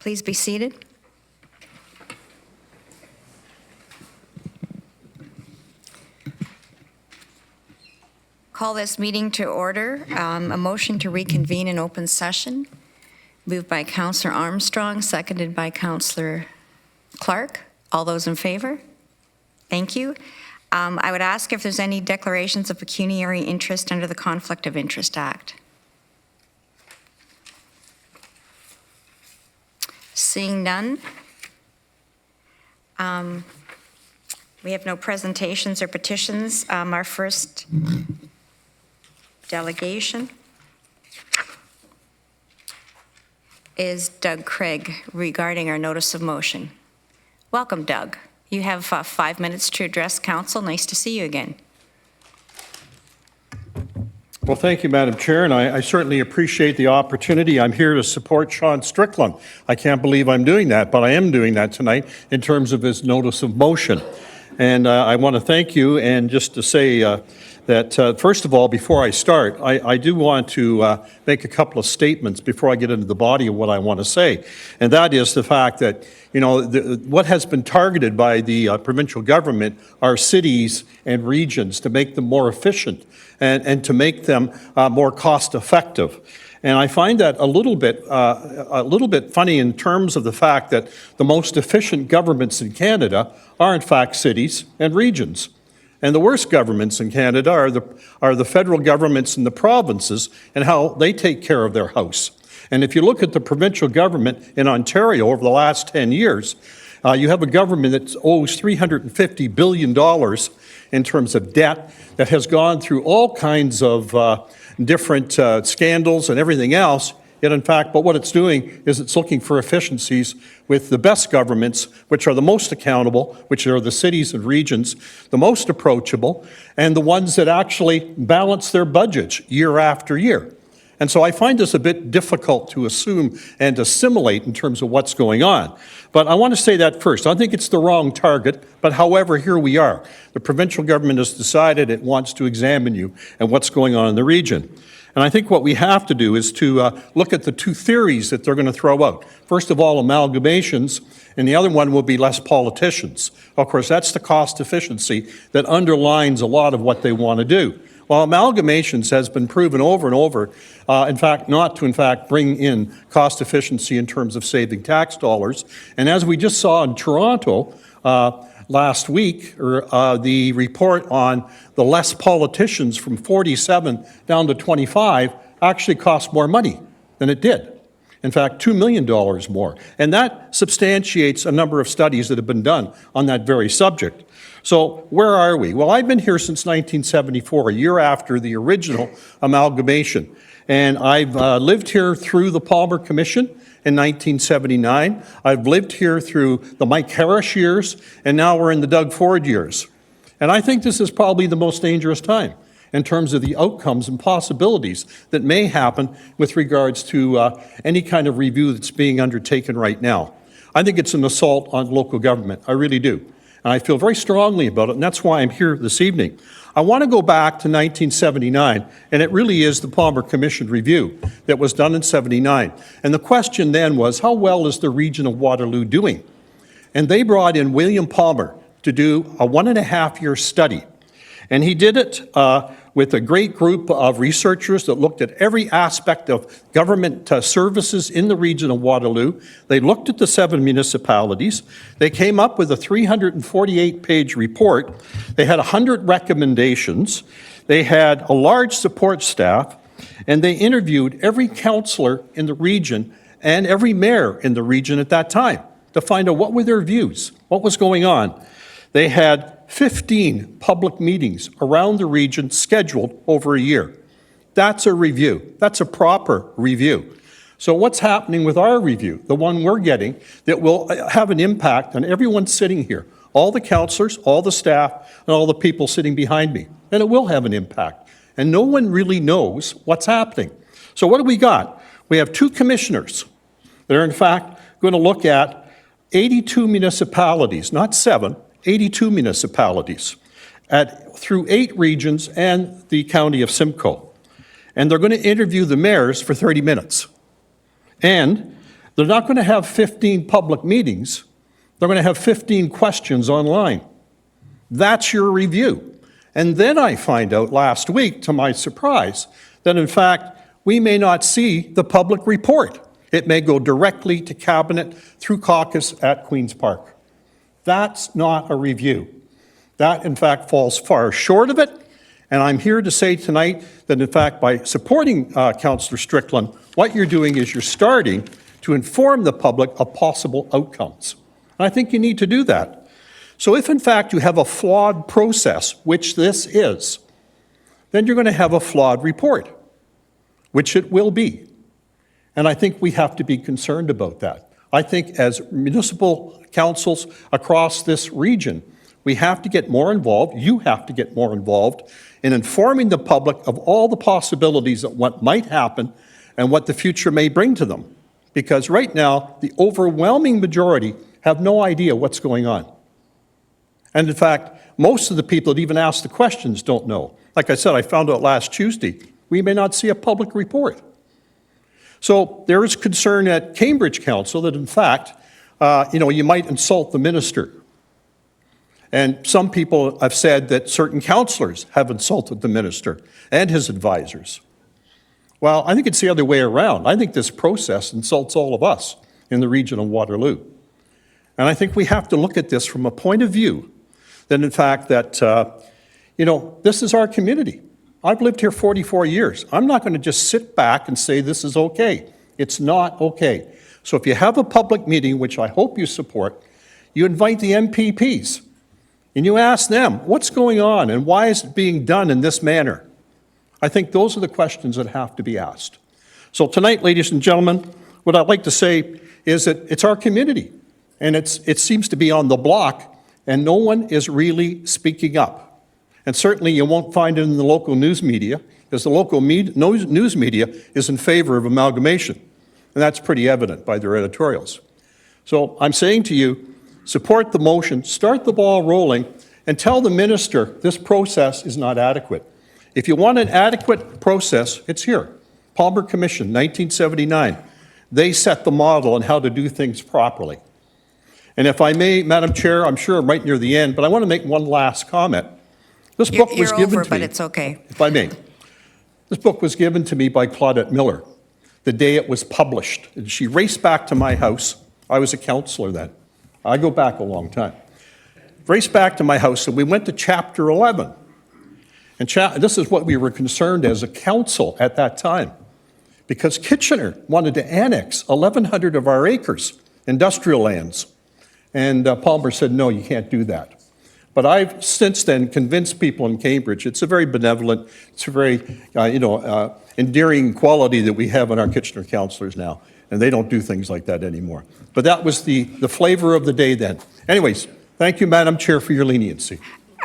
Please be seated. Call this meeting to order. A motion to reconvene in open session. Moved by Councillor Armstrong, seconded by Councillor Clark. All those in favor? Thank you. I would ask if there's any declarations of pecuniary interest under the Conflict of Interest Act. Seeing none. We have no presentations or petitions. Our first delegation is Doug Craig regarding our notice of motion. Welcome, Doug. You have 5 minutes to address council. Nice to see you again. Well, thank you, Madam Chair, and I certainly appreciate the opportunity. I'm here to support Sean Strickland. I can't believe I'm doing that, but I am doing that tonight in terms of his notice of motion. And I want to thank you, and just to say that, first of all, before I start, I do want to make a couple of statements before I get into the body of what I want to say. And that is the fact that, you know, what has been targeted by the provincial government are cities and regions to make them more efficient and to make them more cost-effective. And I find that a little bit funny in terms of the fact that the most efficient governments in Canada are in fact cities and regions. And the worst governments in Canada are the federal governments and the provinces and how they take care of their house. And if you look at the provincial government in Ontario over the last 10 years, you have a government that owes $350 billion in terms of debt, that has gone through all kinds of different scandals and everything else. Yet, in fact, but what it's doing is it's looking for efficiencies with the best governments, which are the most accountable, which are the cities and regions, the most approachable, and the ones that actually balance their budgets year after year. And so I find this a bit difficult to assume and assimilate in terms of what's going on. But I want to say that first. I think it's the wrong target, but however, here we are. The provincial government has decided it wants to examine you and what's going on in the region. And I think what we have to do is to look at the two theories that they're going to throw out. First of all, amalgamations, and the other one will be less politicians. Of course, that's the cost efficiency that underlines a lot of what they want to do. Well, amalgamations has been proven over and over, in fact, not to bring in cost efficiency in terms of saving tax dollars. And as we just saw in Toronto last week, the report on the less politicians from 47 down to 25 actually cost more money than it did. In fact, $2 million more. And that substantiates a number of studies that have been done on that very subject. So where are we? Well, I've been here since 1974, a year after the original amalgamation. And I've lived here through the Palmer Commission in 1979. I've lived here through the Mike Harris years, and now we're in the Doug Ford years. And I think this is probably the most dangerous time in terms of the outcomes and possibilities that may happen with regards to any kind of review that's being undertaken right now. I think it's an assault on local government. I really do. And I feel very strongly about it, and that's why I'm here this evening. I want to go back to 1979, and it really is the Palmer Commission review that was done in 79. And the question then was, how well is the region of Waterloo doing? And they brought in William Palmer to do a 1.5-year study. And he did it with a great group of researchers that looked at every aspect of government services in the region of Waterloo. They looked at the 7 municipalities. They came up with a 348-page report. They had 100 recommendations. They had a large support staff, and they interviewed every councillor in the region and every mayor in the region at that time to find out what were their views, what was going on. They had 15 public meetings around the region scheduled over a year. That's a review. That's a proper review. So what's happening with our review, the one we're getting, that will have an impact on everyone sitting here, all the councillors, all the staff, and all the people sitting behind me. And it will have an impact. And no one really knows what's happening. So what do we got? We have 2 commissioners that are in fact going to look at 82 municipalities, not 7, 82 municipalities through 8 regions and the county of Simcoe. And they're going to interview the mayors for 30 minutes. And They're not going to have 15 public meetings. They're going to have 15 questions online. That's your review. And then I find out last week, to my surprise, that in fact, we may not see the public report. It may go directly to Cabinet through caucus at Queen's Park. That's not a review. That, in fact, falls far short of it. And I'm here to say tonight that, in fact, by supporting Councillor Strickland, what you're doing is you're starting to inform the public of possible outcomes. And I think you need to do that. So if, in fact, you have a flawed process, which this is, then you're going to have a flawed report, which it will be. And I think we have to be concerned about that. I think as municipal councils across this region, we have to get more involved, you have to get more involved in informing the public of all the possibilities of what might happen and what the future may bring to them. Because right now, the overwhelming majority have no idea what's going on. And in fact, most of the people that even ask the questions don't know. Like I said, I found out last Tuesday, we may not see a public report. So there is concern at Cambridge Council that in fact, you might insult the minister. And some people have said that certain councillors have insulted the minister and his advisors. Well, I think it's the other way around. I think this process insults all of us in the region of Waterloo. And I think we have to look at this from a point of view that in fact that, this is our community. I've lived here 44 years. I'm not going to just sit back and say this is okay. It's not okay. So if you have a public meeting, which I hope you support, you invite the MPPs and you ask them, what's going on and why is it being done in this manner? I think those are the questions that have to be asked. So tonight, ladies and gentlemen, what I'd like to say is that it's our community and it seems to be on the block and no one is really speaking up. And certainly you won't find it in the local news media because the local news media is in favor of amalgamation. And that's pretty evident by their editorials. So I'm saying to you, support the motion, start the ball rolling, and tell the minister this process is not adequate. If you want an adequate process, it's here. Palmer Commission, 1979. They set the model on how to do things properly. And if I may, Madam Chair, I'm sure I'm right near the end, but I want to make one last comment. This book was given to me. But it's okay. If I may. This book was given to me by Claudette Miller the day it was published. And she raced back to my house. I was a councillor then. I go back a long time. Raced back to my house, and we went to Chapter 11. And this is what we were concerned as a council at that time, because Kitchener wanted to annex 1,100 of our acres, industrial lands. And Palmer said, no, you can't do that. But I've since then convinced people in Cambridge, it's a very benevolent, it's a very endearing quality that we have in our Kitchener councillors now. And they don't do things like that anymore. But that was the flavor of the day then. Anyways, thank you, Madam Chair, for your leniency.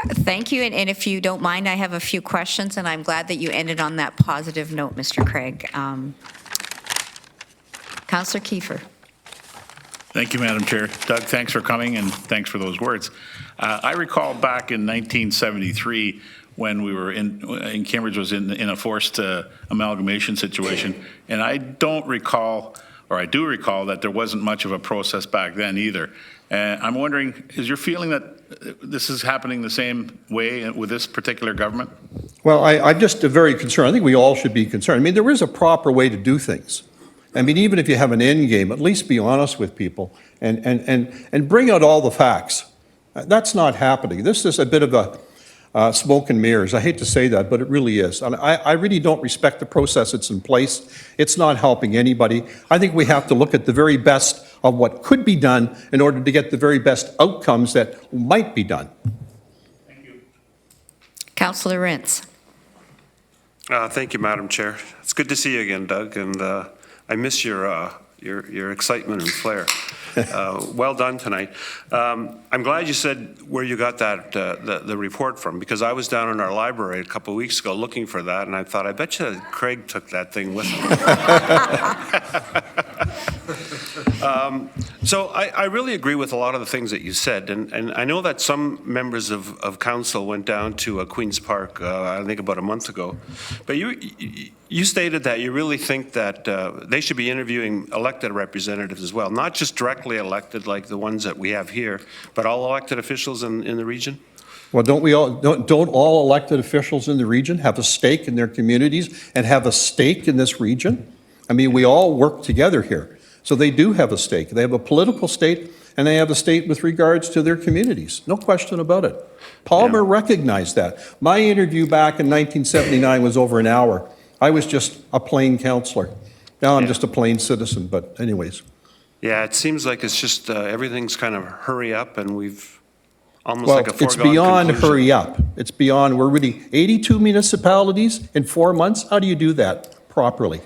Thank you, and if you don't mind, I have a few questions, and I'm glad that you ended on that positive note, Mr. Craig. Councillor Kiefer. Thank you, Madam Chair. Doug, thanks for coming, and thanks for those words. I recall back in 1973 when we were in Cambridge was in a forced amalgamation situation, and I don't recall, or I do recall, that there wasn't much of a process back then either. I'm wondering, is your feeling that this is happening the same way with this particular government? Well, I'm just very concerned. I think we all should be concerned. I mean, there is a proper way to do things. I mean, even if you have an end game, at least be honest with people and bring out all the facts. That's not happening. This is a bit of a smoke and mirrors. I hate to say that, but it really is. And I really don't respect the process that's in place. It's not helping anybody. I think we have to look at the very best of what could be done in order to get the very best outcomes that might be done. Thank you. Councillor Rintz. Thank you, Madam Chair. It's good to see you again, Doug, and I miss your excitement and flair. Well done tonight. I'm glad you said where you got that the report from, because I was down in our library a couple of weeks ago looking for that, and I thought, I bet you Craig took that thing with him. So I really agree with a lot of the things that you said, and I know that some members of council went down to Queen's Park, I think about a month ago, but you stated that you really think that they should be interviewing elected representatives as well, not just directly elected like the ones that we have here, but all elected officials in the region? Well, don't all elected officials in the region have a stake in their communities and have a stake in this region? I mean, we all work together here. So they do have a stake. They have a political stake and they have a stake with regards to their communities. No question about it. Palmer recognized that. My interview back in 1979 was over an hour. I was just a plain councillor. Now I'm just a plain citizen, but anyways. Yeah, it seems like it's just everything's kind of hurry up and we've almost like a foregone it's beyond conclusion. hurry up. It's beyond, we're really 82 municipalities in 4 months. How do you do that properly?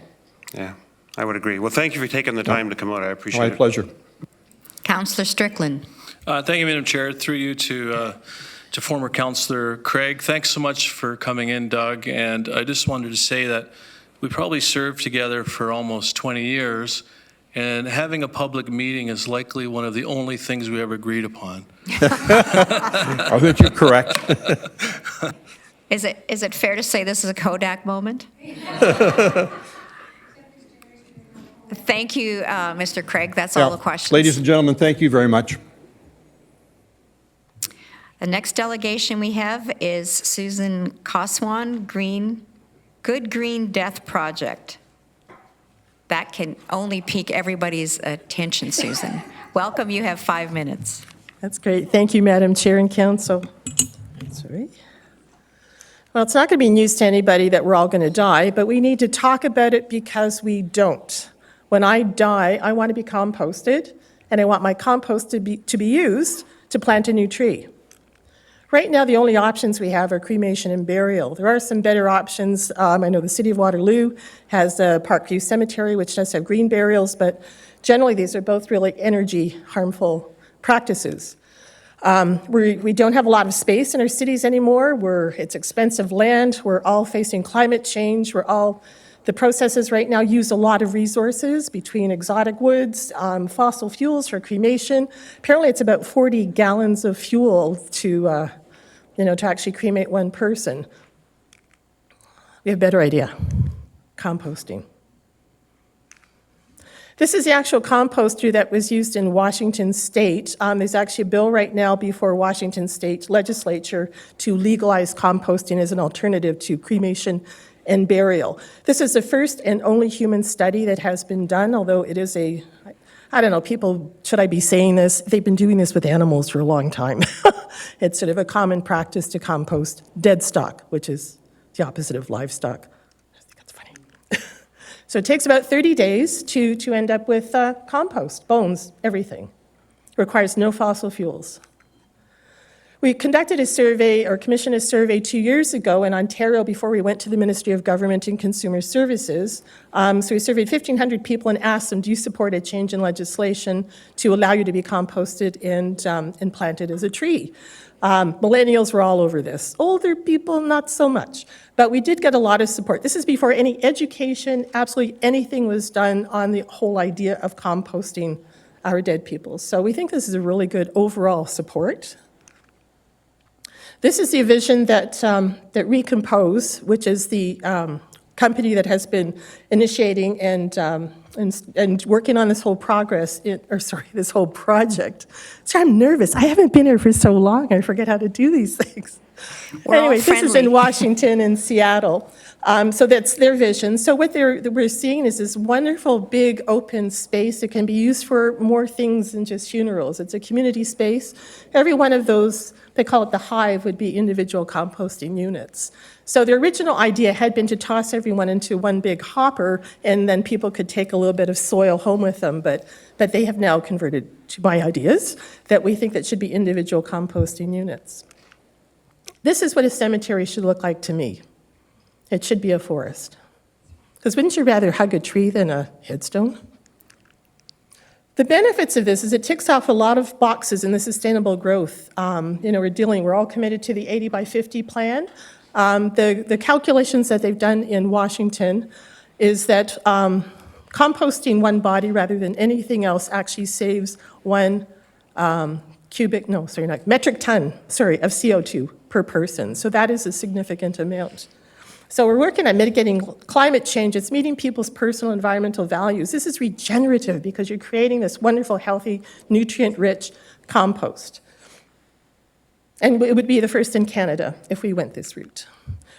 Yeah, I would agree. Well, thank you for taking the time to come out. I appreciate it. My pleasure. Councillor Strickland. Thank you, Madam Chair. Through you to former Councillor Craig. Thanks so much for coming in, Doug. And I just wanted to say that we probably served together for almost 20 years, and having a public meeting is likely one of the only things we ever agreed upon. I think you're correct. Is it fair to say this is a Kodak moment? Thank you, Mr. Craig. That's all the questions. Ladies and gentlemen, thank you very much. The next delegation we have is Susan Koswan, Good Green Death Project. That can only pique everybody's attention, Susan. Welcome, you have 5 minutes. That's great. Thank you, Madam Chair and Council. Sorry. Well, it's not going to be news to anybody that we're all going to die, but we need to talk about it because we don't. When I die, I want to be composted, and I want my compost to be used to plant a new tree. Right now, the only options we have are cremation and burial. There are some better options. I know the City of Waterloo has a Parkview Cemetery, which does have green burials, but generally these are both really energy harmful practices. We don't have a lot of space in our cities anymore. It's expensive land. We're all facing climate change. The processes right now use a lot of resources between exotic woods, fossil fuels for cremation. Apparently it's about 40 gallons of fuel to actually cremate one person. We have a better idea. Composting. This is the actual composter that was used in Washington State. There's actually a bill right now before Washington State legislature to legalize composting as an alternative to cremation and burial. This is the first and only human study that has been done, although it is I don't know, people, should I be saying this? They've been doing this with animals for a long time. It's sort of a common practice to compost dead stock, which is the opposite of livestock. I think that's funny. So it takes about 30 days to end up with compost, bones, everything. It requires no fossil fuels. We conducted a survey, or commissioned a survey 2 years ago in Ontario before we went to the Ministry of Government and Consumer Services. So we surveyed 1,500 people and asked them, do you support a change in legislation to allow you to be composted and planted as a tree? Millennials were all over this. Older people, not so much. But we did get a lot of support. This is before any education, absolutely anything was done on the whole idea of composting our dead people. So we think this is a really good overall support. This is the vision that Recompose, which is the company that has been initiating and working on this whole this whole project. So I'm nervous. I haven't been here for so long. I forget how to do these things. Anyway, this is in Washington and Seattle. So that's their vision. So what we're seeing is this wonderful big open space. It can be used for more things than just funerals. It's a community space. Every one of those, they call it the Hive, would be individual composting units. So the original idea had been to toss everyone into one big hopper, and then people could take a little bit of soil home with them. But they have now converted to my ideas that we think that should be individual composting units. This is what a cemetery should look like to me. It should be a forest. Because wouldn't you rather hug a tree than a headstone? The benefits of this is it ticks off a lot of boxes in the sustainable growth. We're all committed to the 80 by 50 plan. The calculations that they've done in Washington is that composting one body rather than anything else actually saves one metric ton, of CO2 per person. So that is a significant amount. So we're working on mitigating climate change. It's meeting people's personal environmental values. This is regenerative because you're creating this wonderful, healthy, nutrient-rich compost. And it would be the first in Canada if we went this route.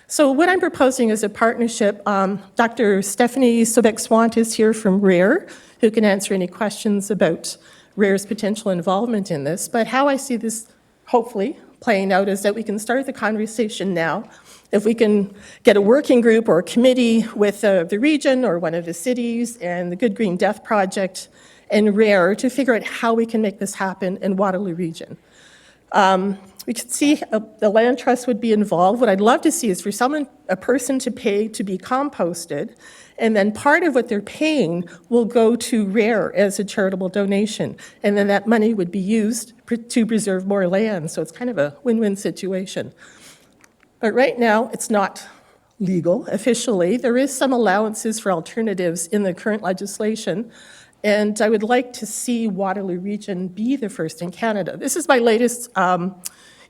So what I'm proposing is a partnership. Dr. Stephanie Sobek-Swant is here from RARE, who can answer any questions about RARE's potential involvement in this. But how I see this hopefully playing out is that we can start the conversation now. If we can get a working group or a committee with the region or one of the cities and the Good Green Death Project and RARE to figure out how we can make this happen in Waterloo region. We could see the land trust would be involved. What I'd love to see is for a person to pay to be composted, and then part of what they're paying will go to RARE as a charitable donation, and then that money would be used to preserve more land. So it's kind of a win-win situation. But right now, it's not legal officially. There is some allowances for alternatives in the current legislation, and I would like to see Waterloo Region be the first in Canada. This is my latest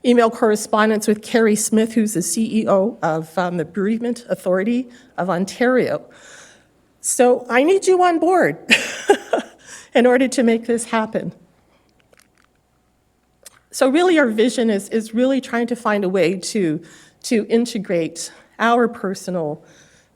email correspondence with Carey Smith, who's the CEO of the Bereavement Authority of Ontario. So I need you on board in order to make this happen. So really our vision is really trying to find a way to integrate our personal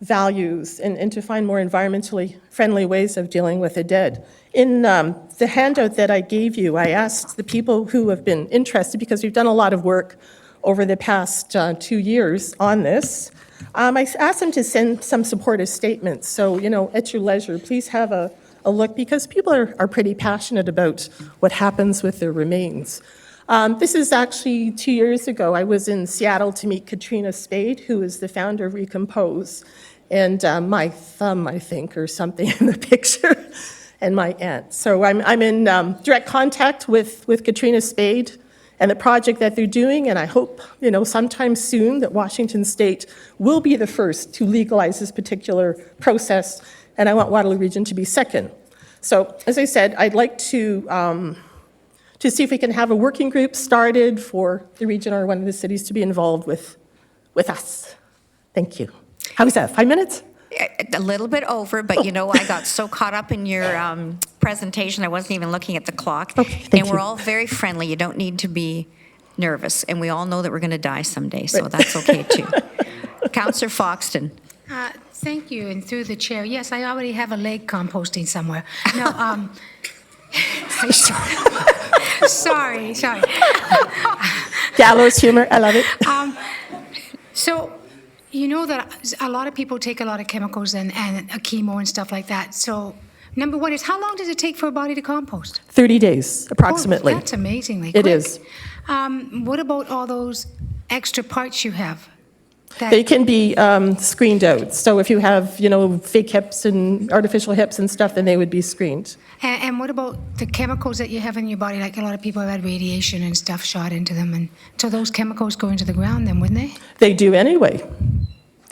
values and to find more environmentally friendly ways of dealing with the dead. In the handout that I gave you, I asked the people who have been interested, because we've done a lot of work over the past 2 years on this, I asked them to send some supportive statements. So, at your leisure, please have a look, because people are pretty passionate about what happens with their remains. This is actually 2 years ago. I was in Seattle to meet Katrina Spade, who is the founder of Recompose, and my thumb, I think, or something in the picture, and my aunt. So I'm in direct contact with Katrina Spade and the project that they're doing, and I hope, sometime soon that Washington State will be the first to legalize this particular process, and I want Waterloo Region to be second. So, as I said, I'd like to see if we can have a working group started for the region or one of the cities to be involved with us. Thank you. How was that, 5 minutes? A little bit over, but I got so caught up in your presentation, I wasn't even looking at the clock. Okay, thank you. We're all very friendly. You don't need to be nervous. And we all know that we're going to die someday, so that's okay too. Councillor Foxton. Thank you, and through the chair. Yes, I already have a leg composting somewhere. No, sorry. Gallows humor, I love it. So, that a lot of people take a lot of chemicals and a chemo and stuff like that. So, number one is, how long does it take for a body to compost? 30 days, approximately. Oh, that's amazingly quick. It is. What about all those extra parts you have? They can be screened out. So if you have, fake hips and artificial hips and stuff, then they would be screened. And what about the chemicals that you have in your body? Like a lot of people have had radiation and stuff shot into them. And so those chemicals go into the ground then, wouldn't they? They do anyway.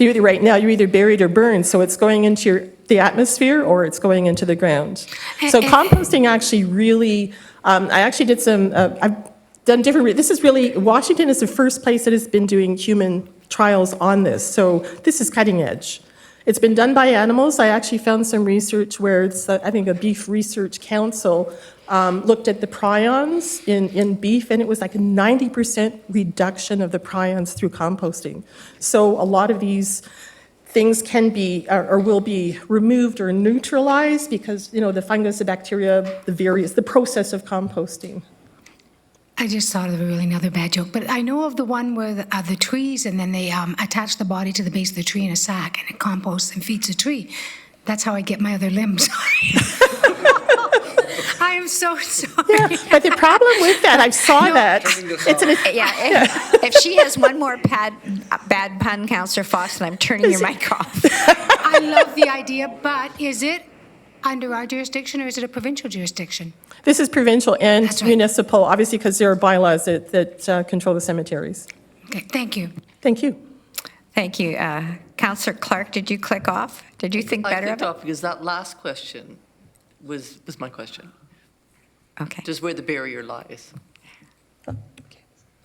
Right now, you're either buried or burned. So it's going into the atmosphere or it's going into the ground. So composting actually really, I actually did some, I've done different, this is really, Washington is the first place that has been doing human trials on this. So this is cutting edge. It's been done by animals. I actually found some research where it's, I think, a Beef Research Council looked at the prions in beef, and it was like a 90% reduction of the prions through composting. So a lot of these things can be or will be removed or neutralized because, the fungus, the bacteria, the process of composting. I just thought of another bad joke, but I know of the one where the trees, and then they attach the body to the base of the tree in a sack, and it composts and feeds the tree. That's how I get my other limbs. I am so sorry. Yeah, but the problem with that, I saw that. If she has one more bad pun, Councillor Fox, and I'm turning your mic off. I love the idea, but is it under our jurisdiction or is it a provincial jurisdiction? This is provincial and municipal, obviously, because there are bylaws that control the cemeteries. Okay, thank you. Thank you. Thank you. Councillor Clark, did you click off? Did you think I better of clicked it? off because that last question was my question, Okay. just where the barrier lies.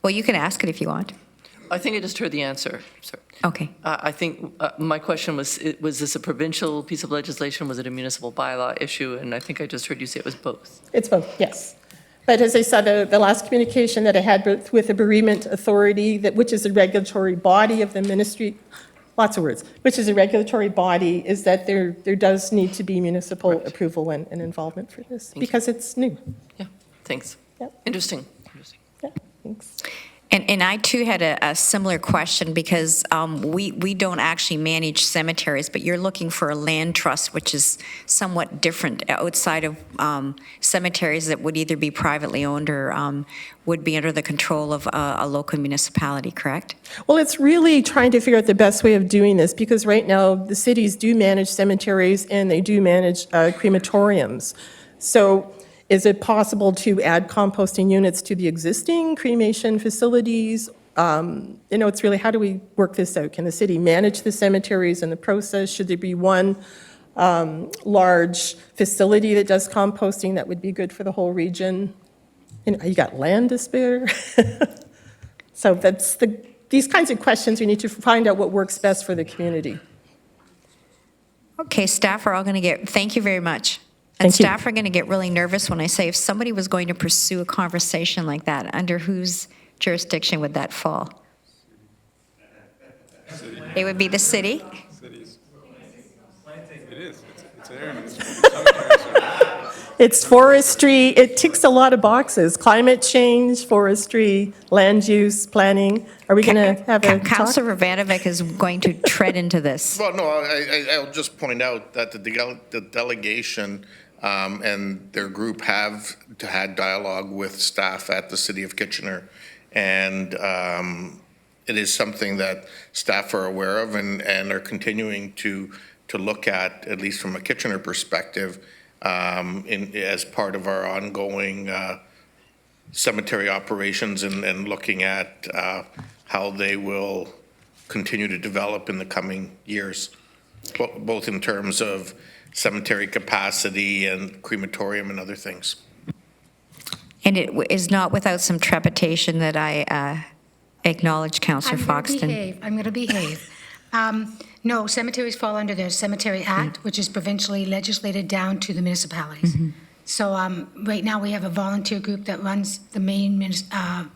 Well, you can ask it if you want. I think I just heard the answer, sir. Okay. I think my question was this a provincial piece of legislation? Was it a municipal bylaw issue? And I think I just heard you say it was both. It's both, yes. But as I said, the last communication that I had with the bereavement authority, which is a regulatory body of the ministry, lots of words, which is a regulatory body, is that there does need to be municipal approval and involvement for this, because it's new. Yeah, thanks. Yep. Interesting. Yeah, thanks. And I too had a similar question because we don't actually manage cemeteries, but you're looking for a land trust, which is somewhat different outside of cemeteries that would either be privately owned or would be under the control of a local municipality, correct? Well, it's really trying to figure out the best way of doing this, because right now the cities do manage cemeteries and they do manage crematoriums. So is it possible to add composting units to the existing cremation facilities? It's really, how do we work this out? Can the city manage the cemeteries in the process? Should there be one large facility that does composting that would be good for the whole region? You got land to spare? So these kinds of questions, we need to find out what works best for the community. Okay, staff are all going to thank you very much. And Thank you. staff are going to get really nervous when I say if somebody was going to pursue a conversation like that, under whose jurisdiction would that fall? It would be the city? It's forestry, it ticks a lot of boxes. Climate change, forestry, land use, planning. Are we going to have a talk? Councillor Vanovic is going to tread into this. Well, no, I'll just point out that the delegation and their group have had dialogue with staff at the City of Kitchener, and it is something that staff are aware of and are continuing to look at least from a Kitchener perspective, as part of our ongoing cemetery operations and looking at how they will continue to develop in the coming years, both in terms of cemetery capacity and crematorium and other things. And it is not without some trepidation that I acknowledge Councillor Foxton. I'm going to behave. No, cemeteries fall under the Cemetery Act, which is provincially legislated down to the municipalities. So right now, we have a volunteer group that runs the main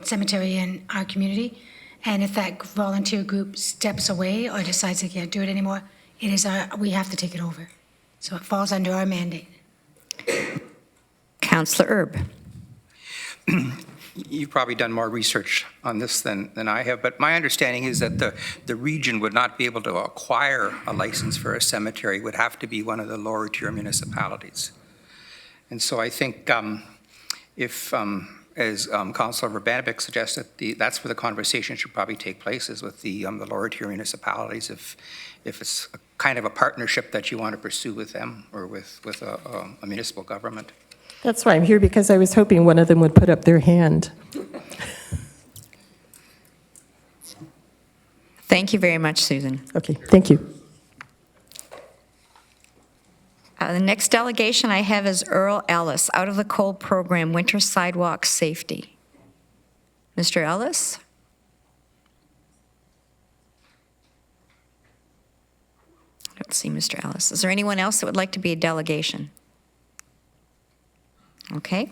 cemetery in our community. And if that volunteer group steps away or decides they can't do it anymore, we have to take it over. So it falls under our mandate. Councillor Erb. You've probably done more research on this than I have, but my understanding is that the region would not be able to acquire a license for a cemetery. It would have to be one of the lower tier municipalities. And so I think if, as Councillor Urbanovic suggested, that's where the conversation should probably take place, is with the lower tier municipalities, if it's a kind of a partnership that you want to pursue with them or with a municipal government. That's why I'm here, because I was hoping one of them would put up their hand. Thank you very much, Susan. Okay, thank you. The next delegation I have is Earl Ellis, out of the coal program, Winter Sidewalk Safety. Mr. Ellis? I don't see Mr. Ellis. Is there anyone else that would like to be a delegation? Okay.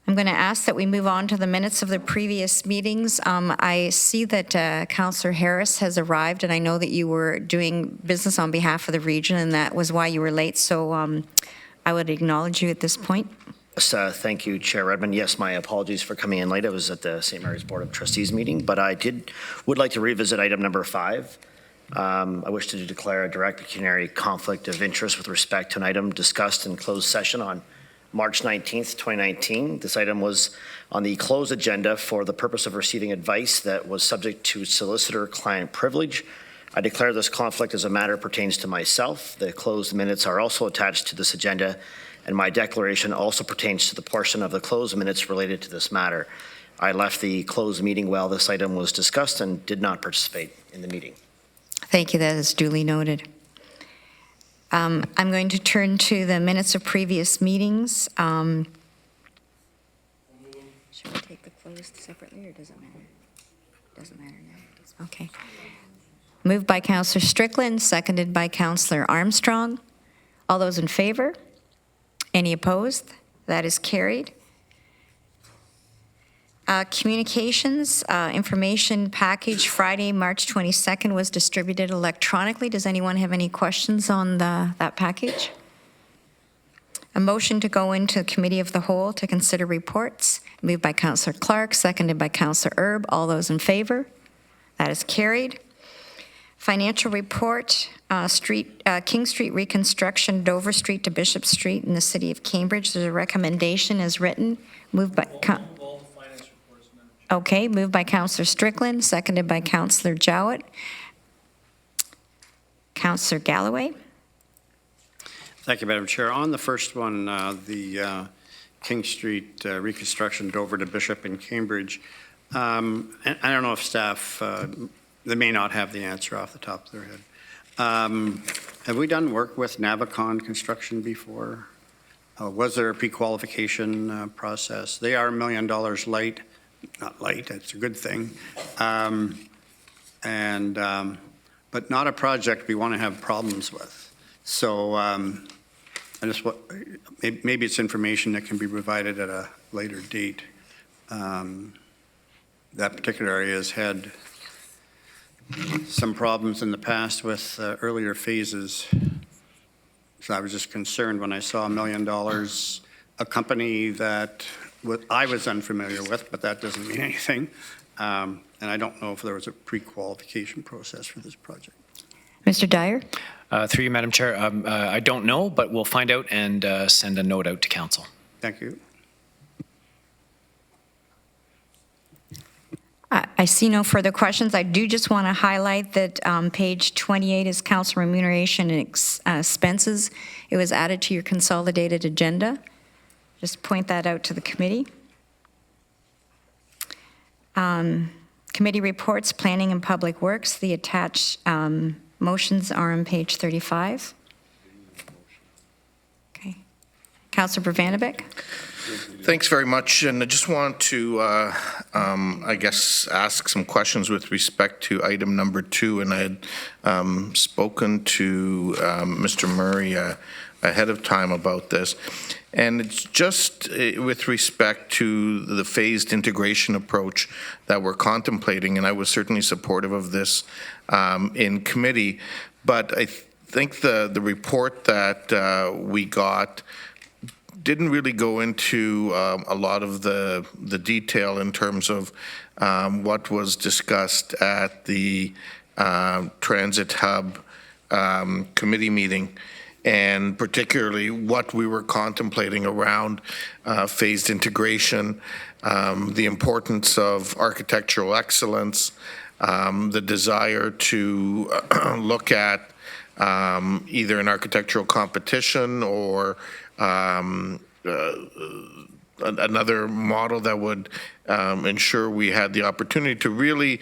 I'm going to ask that we move on to the minutes of the previous meetings. I see that Councillor Harris has arrived, and I know that you were doing business on behalf of the region, and that was why you were late, so I would acknowledge you at this point. Thank you, Chair Redmond. Yes, my apologies for coming in late. I was at the St. Mary's Board of Trustees meeting, but I would like to revisit item number 5. I wish to declare a direct pecuniary conflict of interest with respect to an item discussed in closed session on March 19th, 2019. This item was on the closed agenda for the purpose of receiving advice that was subject to solicitor-client privilege. I declare this conflict as a matter pertains to myself. The closed minutes are also attached to this agenda, and my declaration also pertains to the portion of the closed minutes related to this matter. I left the closed meeting while this item was discussed and did not participate in the meeting. Thank you, that is duly noted. I'm going to turn to the minutes of previous meetings. Should we take the closed separately, or does it matter? Doesn't matter now. Okay. Moved by Councillor Strickland, seconded by Councillor Armstrong. All those in favor? Any opposed? That is carried. Communications information package Friday, March 22nd was distributed electronically. Does anyone have any questions on that package? A motion to go into Committee of the Whole to consider reports. Moved by Councillor Clark, seconded by Councillor Earl. All those in favor? That is carried. Financial report, King Street Reconstruction, Dover Street to Bishop Street in the City of Cambridge. There's a recommendation as written. Moved by... Okay, moved by Councillor Strickland, seconded by Councillor Jowett. Councillor Galloway. Thank you, Madam Chair. On the first one, the King Street Reconstruction, Dover to Bishop in Cambridge, and I don't know if staff, they may not have the answer off the top of their head. Have we done work with Navicon Construction before? Was there a pre-qualification process? They are $1 million light. Not light, that's a good thing. But not a project we want to have problems with. So I just maybe it's information that can be provided at a later date. That particular area has had some problems in the past with earlier phases. So I was just concerned when I saw $1 million, a company that I was unfamiliar with, but that doesn't mean anything. And I don't know if there was a pre-qualification process for this project. Mr. Dyer? Through you, Madam Chair. I don't know, but we'll find out and send a note out to Council. Thank you. I see no further questions. I do just want to highlight that page 28 is council remuneration and expenses. It was added to your consolidated agenda. Just point that out to the committee. Committee reports, planning and public works. The attached motions are on page 35. Okay. Councillor Brvanabek. Thanks very much, and I just want to, I guess, ask some questions with respect to item number 2, and I had spoken to Mr. Murray ahead of time about this, and it's just with respect to the phased integration approach that we're contemplating, and I was certainly supportive of this in committee, but I think the report that we got didn't really go into a lot of the detail in terms of what was discussed at the Transit Hub committee meeting, and particularly what we were contemplating around phased integration, the importance of architectural excellence, the desire to look at either an architectural competition or another model that would ensure we had the opportunity to really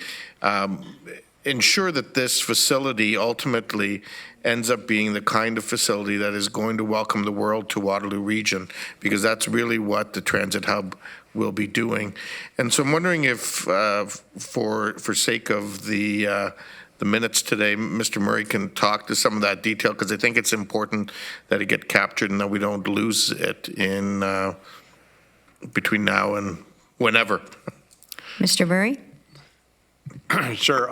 ensure that this facility ultimately ends up being the kind of facility that is going to welcome the world to Waterloo region, because that's really what the Transit Hub will be doing. And so I'm wondering if, for sake of the minutes today, Mr. Murray can talk to some of that detail, because I think it's important that it get captured and that we don't lose it in between now and whenever. Mr. Murray? Sure.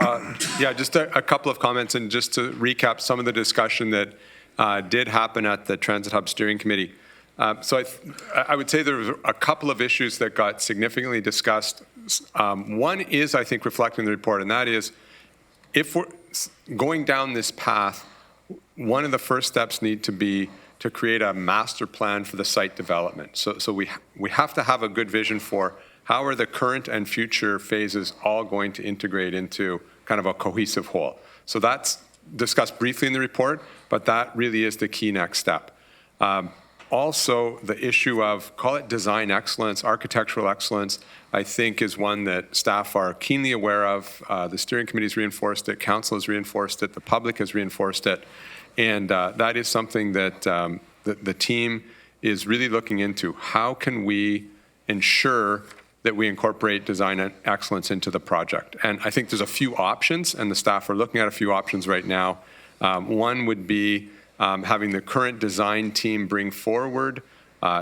Yeah, just a couple of comments, and just to recap some of the discussion that did happen at the Transit Hub Steering Committee. So I would say there were a couple of issues that got significantly discussed. One is, I think, reflected in the report, and that is, if we're going down this path, one of the first steps need to be to create a master plan for the site development. So we have to have a good vision for how are the current and future phases all going to integrate into kind of a cohesive whole. So that's discussed briefly in the report, but that really is the key next step. also the issue of, call it design excellence, architectural excellence, I think is one that staff are keenly aware of. The steering committee's reinforced it, council has reinforced it, the public has reinforced it. And that is something that the team is really looking into. How can we ensure that we incorporate design excellence into the project? And I think there's a few options, and the staff are looking at a few options right now. One would be having the current design team bring forward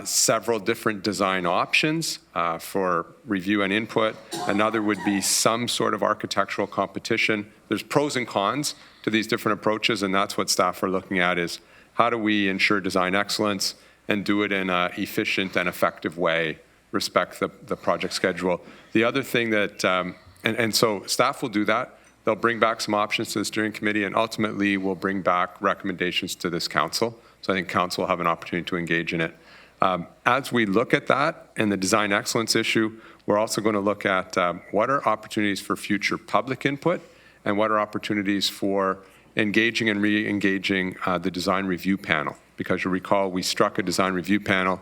several different design options for review and input. Another would be some sort of architectural competition. There's pros and cons to these different approaches, and that's what staff are looking at, is how do we ensure design excellence and do it in an efficient and effective way, respect the project schedule. The other thing that, and so staff will do that. They'll bring back some options to the steering committee, and ultimately we'll bring back recommendations to this council. So I think council will have an opportunity to engage in it. As we look at that and the design excellence issue, we're also going to look at what are opportunities for future public input and what are opportunities for engaging and re-engaging the design review panel. Because you'll recall, we struck a design review panel,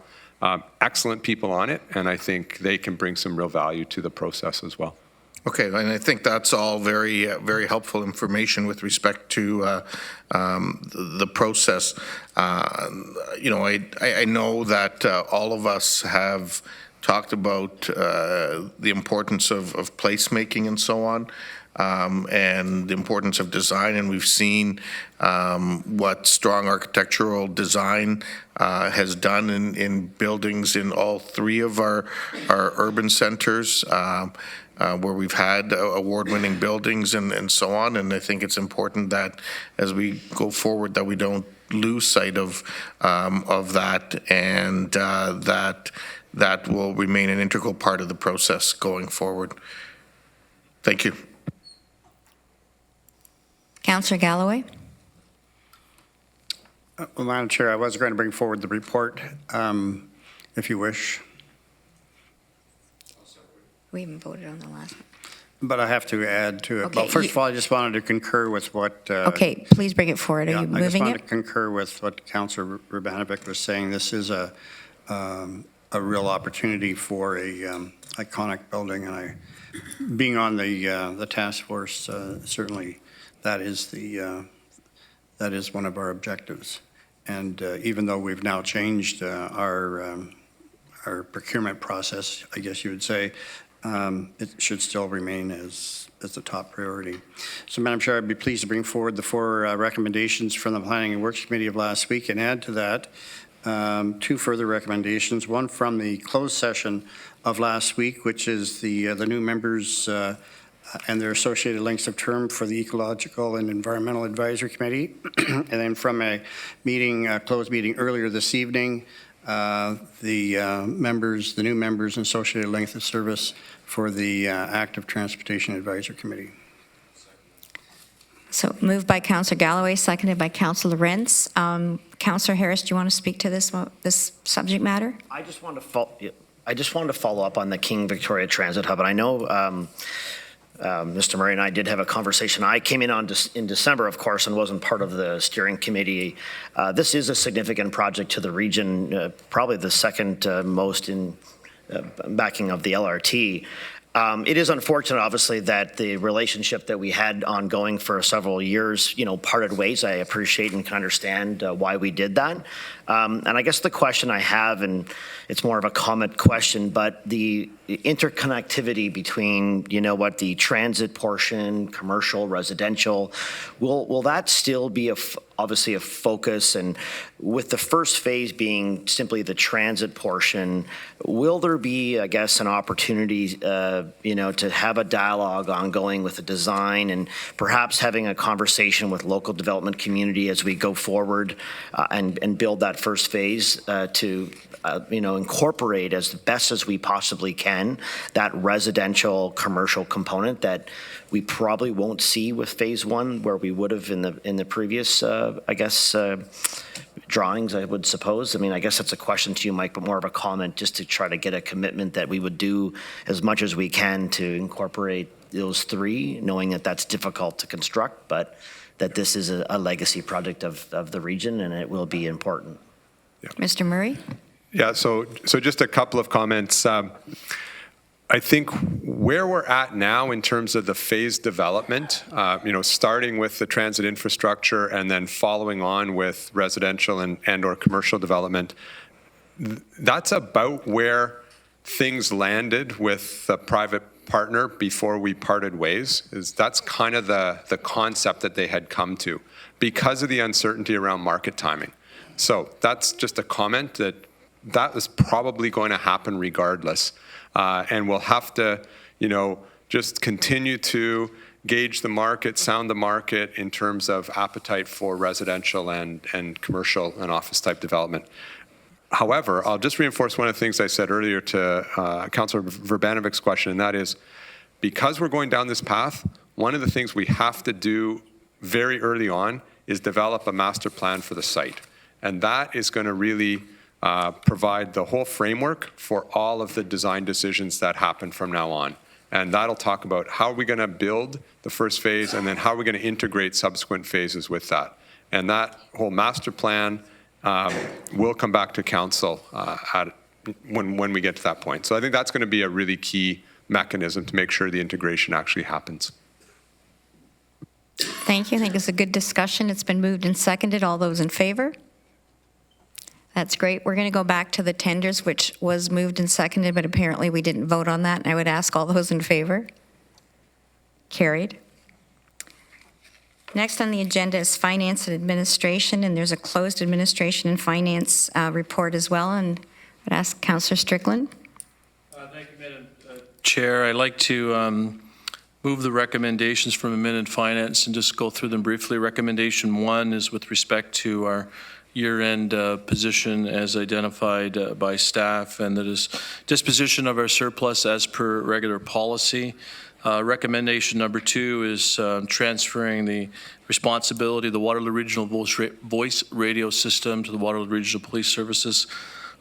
excellent people on it, and I think they can bring some real value to the process as well. Okay, and I think that's all very, very helpful information with respect to the process. You know, I know that all of us have talked about the importance of placemaking and so on, and the importance of design, and we've seen what strong architectural design has done in buildings in all three of our urban centers. Where we've had award-winning buildings and so on, and I think it's important that as we go forward that we don't lose sight of that, and that will remain an integral part of the process going forward. Thank you. Councillor Galloway. Well, Madam Chair, I was going to bring forward the report, if you wish. We haven't voted on the last one. But I have to add to it. Okay, Well, first of all, I just wanted to concur with what... okay, please bring it forward. Are you moving it? I just wanted to concur with what Councillor Urbanovic was saying. This is a real opportunity for a iconic building, and being on the task force, certainly that is one of our objectives. And even though we've now changed our procurement process, I guess you would say, it should still remain as the top priority. So, Madam Chair, I'd be pleased to bring forward the 4 recommendations from the Planning and Works Committee of last week and add to that 2 further recommendations, one from the closed session of last week, which is the new members and their associated lengths of term for the Ecological and Environmental Advisory Committee, and then from a meeting, closed meeting earlier this evening, the new members and associated length of service for the Active Transportation Advisory Committee. So moved by Councillor Galloway, seconded by Councillor Rents. Councillor Harris, do you want to speak to this subject matter? I just wanted to follow up on the King Victoria Transit Hub, and I know Mr. Murray and I did have a conversation. I came in in December, of course, and wasn't part of the steering committee. This is a significant project to the region, probably the second most in backing of the LRT. It is unfortunate, obviously, that the relationship that we had ongoing for several years, parted ways. I appreciate and can understand why we did that. And I guess the question I have, and it's more of a comment question, but the interconnectivity between, the transit portion, commercial, residential, will that still be obviously a focus? And with the first phase being simply the transit portion, will there be, I guess, an opportunity, to have a dialogue ongoing with the design and perhaps having a conversation with local development community as we go forward and build that first phase to incorporate as best as we possibly can that residential commercial component that we probably won't see with phase 1 where we would have in the previous drawings, I would suppose. I mean, I guess that's a question to you, Mike, but more of a comment just to try to get a commitment that we would do as much as we can to incorporate those 3, knowing that that's difficult to construct, but that this is a legacy project of the region and it will be important. Mr. Murray? Yeah, so just a couple of comments. I think where we're at now in terms of the phased development, starting with the transit infrastructure and then following on with residential and or commercial development, that's about where things landed with the private partner before we parted ways. That's kind of the concept that they had come to because of the uncertainty around market timing. So that's just a comment that is probably going to happen regardless. And we'll have to, just continue to gauge the market, sound the market in terms of appetite for residential and commercial and office type development. However, I'll just reinforce one of the things I said earlier to Councillor Verbanovic's question, and that is, because we're going down this path, one of the things we have to do very early on is develop a master plan for the site. And that is going to really provide the whole framework for all of the design decisions that happen from now on. And that'll talk about how are we going to build the first phase and then how are we going to integrate subsequent phases with that. And that whole master plan will come back to council when we get to that point. So I think that's going to be a really key mechanism to make sure the integration actually happens. Thank you. I think it's a good discussion. It's been moved and seconded. All those in favor? That's great. We're going to go back to the tenders, which was moved and seconded, but apparently we didn't vote on that. And I would ask all those in favor. Carried. Next on the agenda is Finance and Administration, and there's a closed Administration and Finance report as well. And I'd ask Councillor Strickland. Thank you, Madam Chair. I'd like to move the recommendations from Admin and Finance and just go through them briefly. Recommendation 1 is with respect to our year-end position as identified by staff, and that is disposition of our surplus as per regular policy. Recommendation number 2 is transferring the responsibility of the Waterloo Regional Voice Radio System to the Waterloo Regional Police Services.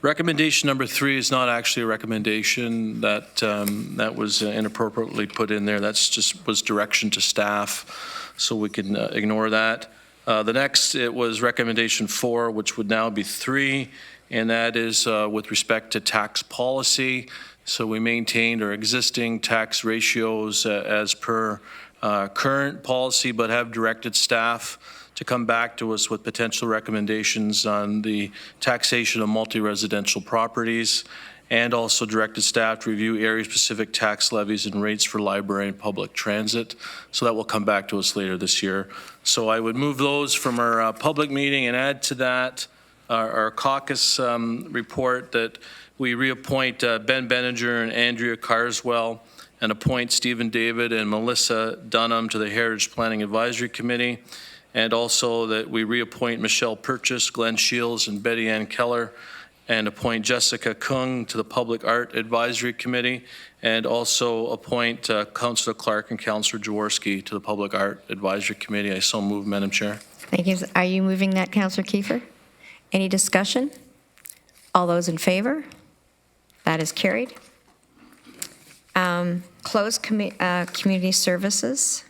Recommendation number 3 is not actually a recommendation that was inappropriately put in there. That's just was direction to staff, so we can ignore that. The next, it was recommendation 4, which would now be 3, and that is with respect to tax policy. So we maintained our existing tax ratios as per current policy, but have directed staff to come back to us with potential recommendations on the taxation of multi-residential properties, and also directed staff to review area-specific tax levies and rates for library and public transit. So that will come back to us later this year. So I would move those from our public meeting and add to that our caucus report that we reappoint Ben Benninger and Andrea Carswell and appoint Stephen David and Melissa Dunham to the Heritage Planning Advisory Committee, and also that we reappoint Michelle Purchase, Glenn Shields, and Betty Ann Keller, and appoint Jessica Kung to the Public Art Advisory Committee, and also appoint Councillor Clark and Councillor Jaworski to the Public Art Advisory Committee. I so move, Madam Chair. Thank you. Are you moving that, Councillor Kiefer? Any discussion? All those in favor? That is carried. Closed community services.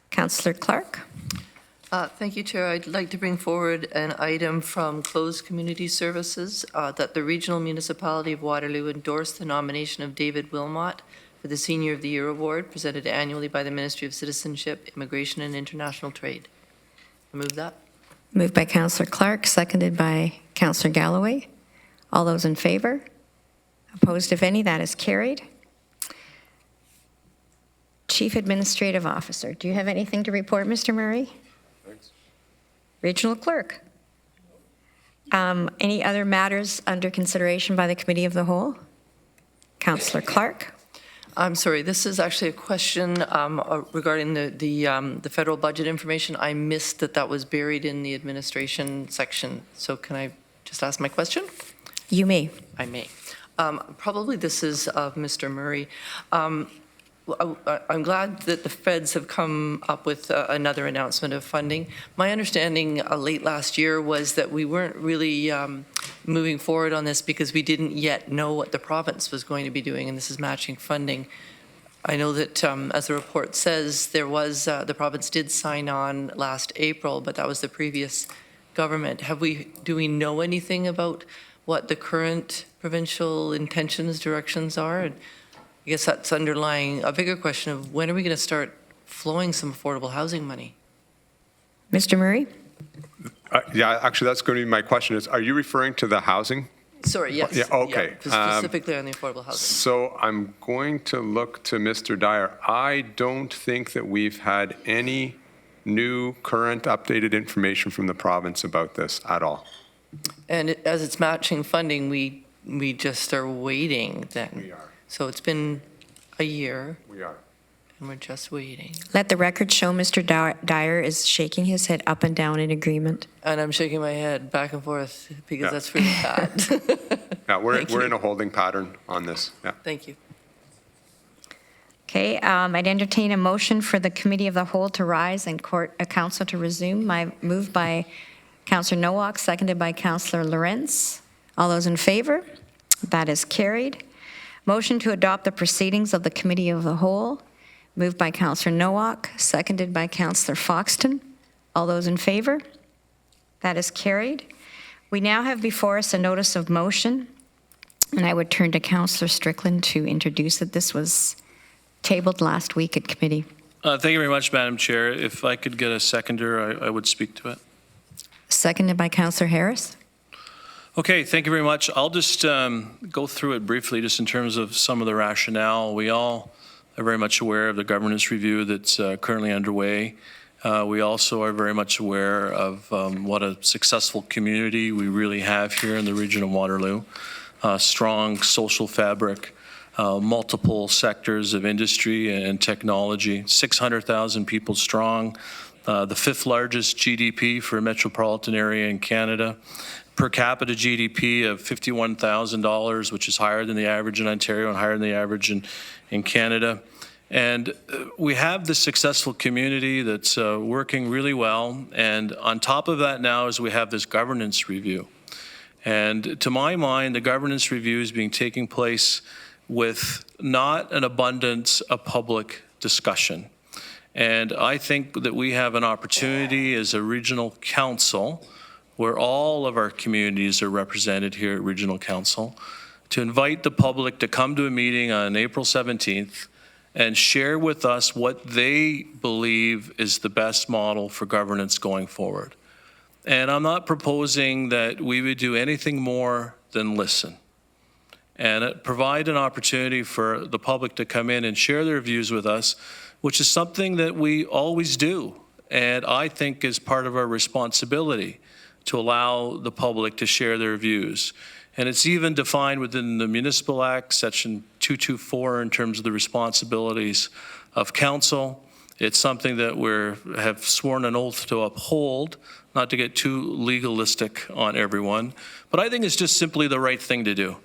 Councillor Clark. Thank you, Chair. I'd like to bring forward an item from Closed Community Services that the Regional Municipality of Waterloo endorse the nomination of David Wilmot for the Senior of the Year Award presented annually by the Ministry of Citizenship, Immigration and International Trade. I move that. Moved by Councillor Clark, seconded by Councillor Galloway. All those in favor? Opposed, if any? That is carried. Chief Administrative Officer, do you have anything to report, Mr. Murray? Thanks. Regional Clerk. Any other matters under consideration by the Committee of the Whole? Councillor Clark. I'm sorry, this is actually a question regarding the federal budget information. I missed that was buried in the administration section. So can I just ask my question? You may. I may. Probably this is of Mr. Murray. I'm glad that the feds have come up with another announcement of funding. My understanding late last year was that we weren't really moving forward on this because we didn't yet know what the province was going to be doing, and this is matching funding. I know that, as the report says, there was the province did sign on last April, but that was the previous government. Do we know anything about what the current provincial intentions, directions are? And I guess that's underlying a bigger question of when are we going to start flowing some affordable housing money? Mr. Murray? Yeah, actually, that's going to be my question is, are you referring to the housing? Sorry, yes. Yeah, okay. Specifically on the affordable housing. So I'm going to look to Mr. Dyer. I don't think that we've had any new, current, updated information from the province about this at all. And as it's matching funding, we just are waiting then. We are. So it's been a year. We are. And we're just waiting. Let the record show Mr. Dyer is shaking his head up and down in agreement. And I'm shaking my head back and forth because that's really bad. Yeah, we're in a holding pattern on this. Yeah. Thank you. Okay, I'd entertain a motion for the Committee of the Whole to rise and Council to resume. Moved by Councillor Nowak, seconded by Councillor Lorenz. All those in favor? That is carried. Motion to adopt the proceedings of the Committee of the Whole. Moved by Councillor Nowak, seconded by Councillor Foxton. All those in favor? That is carried. We now have before us a notice of motion, and I would turn to Councillor Strickland to introduce it. This was tabled last week at committee. Thank you very much, Madam Chair. If I could get a seconder, I would speak to it. Seconded by Councillor Harris. Okay, thank you very much. I'll just go through it briefly, just in terms of some of the rationale. We all are very much aware of the governance review that's currently underway. We also are very much aware of what a successful community we really have here in the region of Waterloo. Strong social fabric, multiple sectors of industry and technology, 600,000 people strong, the fifth largest GDP for a metropolitan area in Canada, per capita GDP of $51,000, which is higher than the average in Ontario and higher than the average in Canada. And we have this successful community that's working really well. And on top of that now is we have this governance review. And to my mind, the governance review is taking place with not an abundance of public discussion. And I think that we have an opportunity as a regional council, where all of our communities are represented here at Regional Council, to invite the public to come to a meeting on April 17th and share with us what they believe is the best model for governance going forward. And I'm not proposing that we would do anything more than listen and provide an opportunity for the public to come in and share their views with us, which is something that we always do, and I think is part of our responsibility to allow the public to share their views. And it's even defined within the Municipal Act, Section 224, in terms of the responsibilities of council. It's something that we have sworn an oath to uphold, not to get too legalistic on everyone, but I think it's just simply the right thing to do.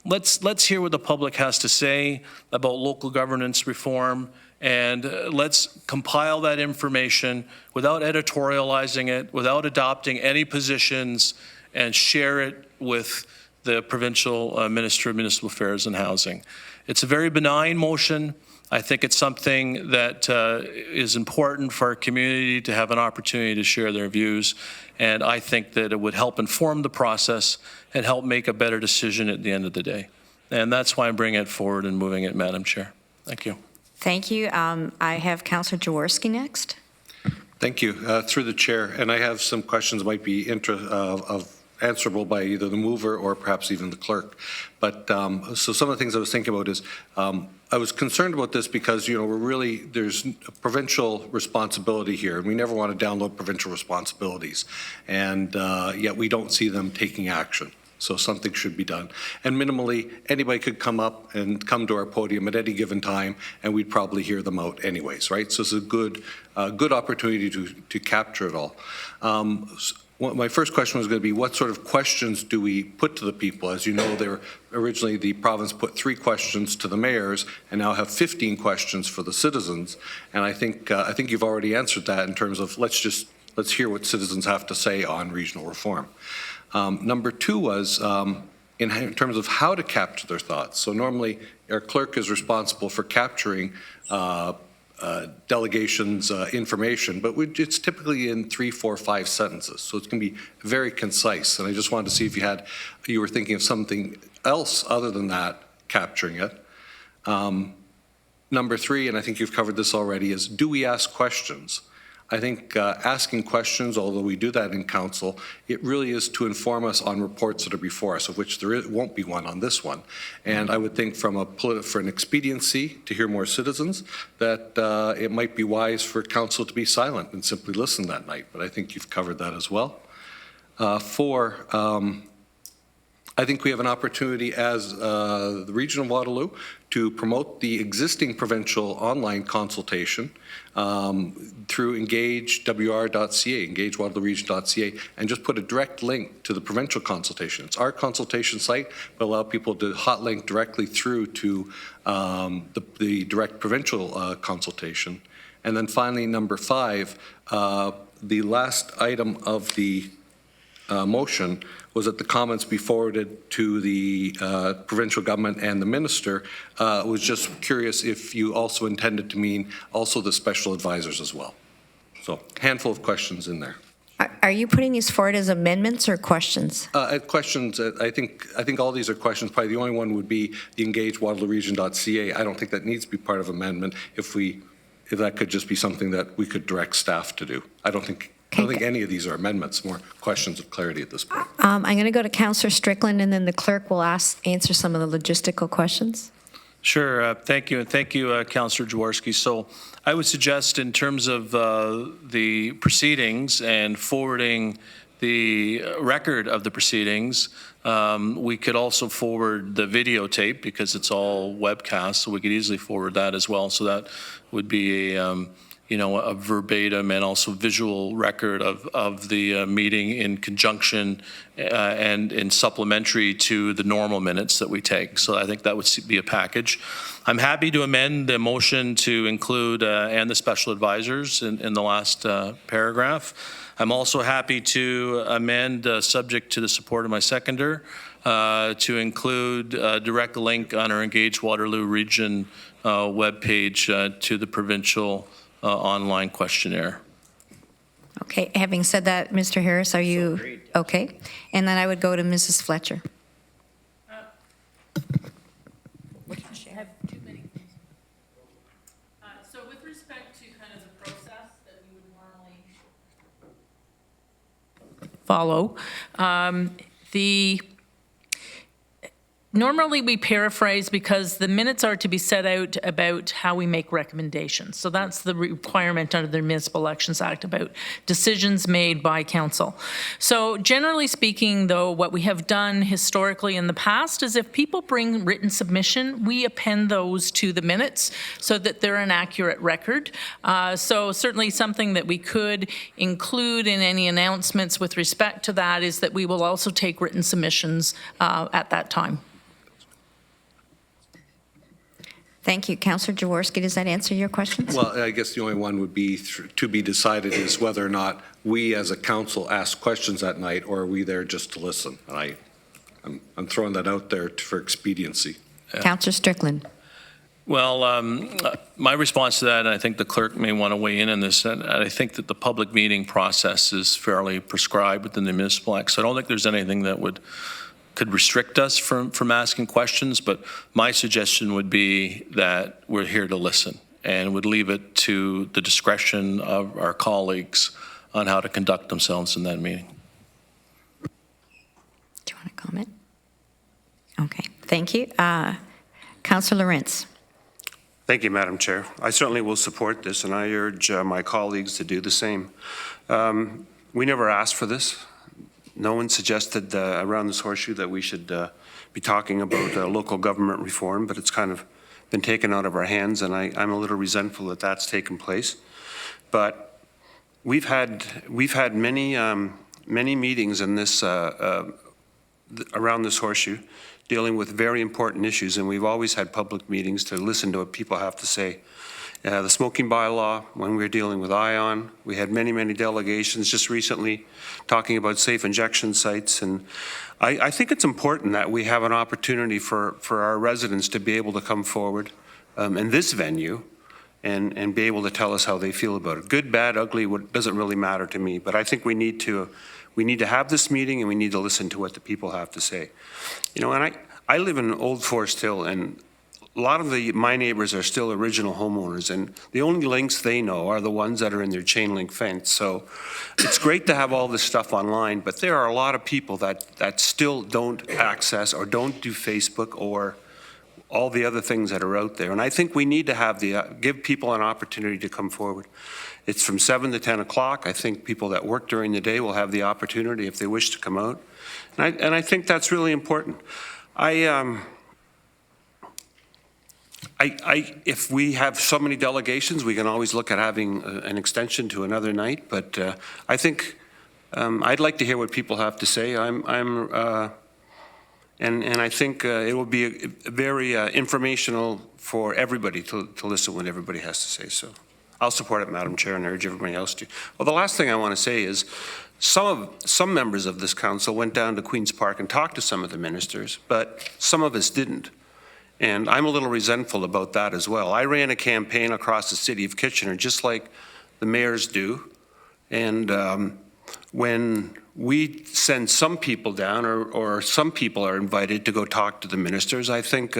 Let's hear what the public has to say about local governance reform, and let's compile that information without editorializing it, without adopting any positions, and share it with the Provincial Minister of Municipal Affairs and Housing. It's a very benign motion. I think it's something that is important for our community to have an opportunity to share their views, and I think that it would help inform the process and help make a better decision at the end of the day. And that's why I'm bringing it forward and moving it, Madam Chair. Thank you. Thank you. I have Councillor Jaworski next. Thank you. Through the chair, and I have some questions that might be answerable by either the mover or perhaps even the clerk. But so some of the things I was thinking about is I was concerned about this because, you know, there's a provincial responsibility here, and we never want to download provincial responsibilities, and yet we don't see them taking action. So something should be done. And minimally, anybody could come up and come to our podium at any given time, and we'd probably hear them out anyways, right? So it's a good opportunity to capture it all. My first question was going to be, what sort of questions do we put to the people? As you know, originally the province put 3 questions to the mayors, and now have 15 questions for the citizens. And I think you've already answered that in terms of let's hear what citizens have to say on regional reform. Number 2 was in terms of how to capture their thoughts. So normally our clerk is responsible for capturing delegations information, but it's typically in 3, 4, 5 sentences. So it's going to be very concise. And I just wanted to see if you were thinking of something else other than that, capturing it. Number 3, and I think you've covered this already, is do we ask questions? I think asking questions, although we do that in council, it really is to inform us on reports that are before us, of which won't be one on this one. And I would think for an expediency to hear more citizens, that it might be wise for council to be silent and simply listen that night. But I think you've covered that as well. 4, I think we have an opportunity as the region of Waterloo to promote the existing provincial online consultation through engagewr.ca, engagewaterlooregion.ca, and just put a direct link to the provincial consultation. It's our consultation site, but allow people to hot link directly through to the direct provincial consultation. And then finally, number 5, the last item of the motion was that the comments be forwarded to the provincial government and the minister. Was just curious if you also intended to mean also the special advisors as well. So, handful of questions in there. Are you putting these forward as amendments or questions? Questions. I think all these are questions. Probably the only one would be the engagewaterlooregion.ca. I don't think that needs to be part of amendment. If that could just be something that we could direct staff to do. I don't think any of these are amendments, more questions of clarity at this point. I'm going to go to Councillor Strickland, and then the clerk will answer some of the logistical questions. Sure. Thank you. And thank you, Councillor Jaworski. So I would suggest in terms of the proceedings and forwarding the record of the proceedings, we could also forward the videotape because it's all webcast, so we could easily forward that as well. So that would be a verbatim and also visual record of the meeting in conjunction and in supplementary to the normal minutes that we take. So I think that would be a package. I'm happy to amend the motion to include and the special advisors in the last paragraph. I'm also happy to amend, subject to the support of my seconder, to include a direct link on our Engage Waterloo Region webpage to the provincial online questionnaire. Okay, having said that, Mr. Harris, are you okay? And then I would go to Mrs. Fletcher. I have too many things. So with respect to kind of the process that we would normally follow, normally we paraphrase because the minutes are to be set out about how we make recommendations. So that's the requirement under the Municipal Elections Act about decisions made by council. So generally speaking, though, what we have done historically in the past is if people bring written submission, we append those to the minutes so that they're an accurate record. So certainly something that we could include in any announcements with respect to that is that we will also take written submissions at that time. Thank you. Councillor Jaworski, does that answer your questions? Well, I guess the only one would be to be decided is whether or not we as a council ask questions that night, or are we there just to listen? And I'm throwing that out there for expediency. Councillor Strickland. Well, my response to that, and I think the clerk may want to weigh in on this, and I think that the public meeting process is fairly prescribed within the Municipal Act, so I don't think there's anything that could restrict us from asking questions, but my suggestion would be that we're here to listen and would leave it to the discretion of our colleagues on how to conduct themselves in that meeting. Do you want to comment? Okay, thank you. Councillor Lawrence. Thank you, Madam Chair. I certainly will support this, and I urge my colleagues to do the same. We never asked for this. No one suggested around this horseshoe that we should be talking about local government reform, but it's kind of been taken out of our hands, and I'm a little resentful that that's taken place. But we've had many meetings in this around this horseshoe, dealing with very important issues, and we've always had public meetings to listen to what people have to say. The smoking bylaw, when we were dealing with ION, we had many delegations just recently talking about safe injection sites. And I think it's important that we have an opportunity for our residents to be able to come forward in this venue and be able to tell us how they feel about it. Good, bad, ugly, doesn't really matter to me, but I think we need to have this meeting, and we need to listen to what the people have to say. You know, and I live in Old Forest Hill, and a lot of my neighbors are still original homeowners, and the only links they know are the ones that are in their chain link fence. So it's great to have all this stuff online, but there are a lot of people that still don't access or don't do Facebook or all the other things that are out there. And I think we need to give people an opportunity to come forward. It's from 7 to 10 o'clock. I think people that work during the day will have the opportunity if they wish to come out. And I think that's really important. If we have so many delegations, we can always look at having an extension to another night. But I think I'd like to hear what people have to say. And I think it will be very informational for everybody to listen what everybody has to say. So I'll support it, Madam Chair, and urge everybody else to. Well, the last thing I want to say is some members of this council went down to Queen's Park and talked to some of the ministers, but some of us didn't. And I'm a little resentful about that as well. I ran a campaign across the city of Kitchener, just like the mayors do. And when we send some people down, or some people are invited to go talk to the ministers, I think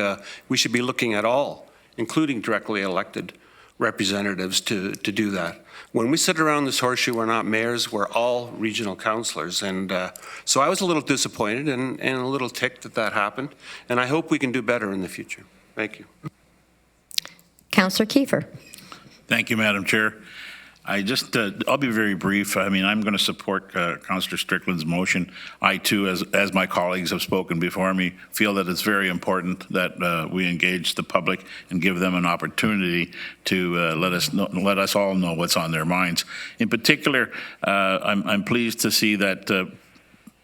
we should be looking at all, including directly elected representatives, to do that. When we sit around this horseshoe, we're not mayors, we're all regional councillors. And so I was a little disappointed and a little ticked that happened. And I hope we can do better in the future. Thank you. Councillor Kiefer. Thank you, Madam Chair. I'll be very brief. I mean, I'm going to support Councillor Strickland's motion. I too, as my colleagues have spoken before me, feel that it's very important that we engage the public and give them an opportunity to let us all know what's on their minds. In particular, I'm pleased to see that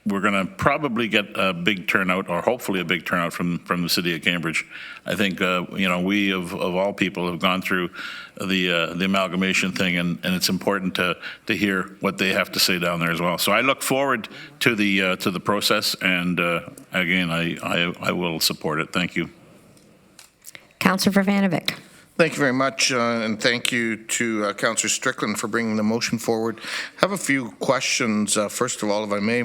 we're going to probably get a big turnout, or hopefully a big turnout from the city of Cambridge. I think we of all people have gone through the amalgamation thing, and it's important to hear what they have to say down there as well. So I look forward to the process, and again, I will support it. Thank you. Councillor Vavanovic. Thank you very much, and thank you to Councillor Strickland for bringing the motion forward. I have a few questions. First of all, if I may.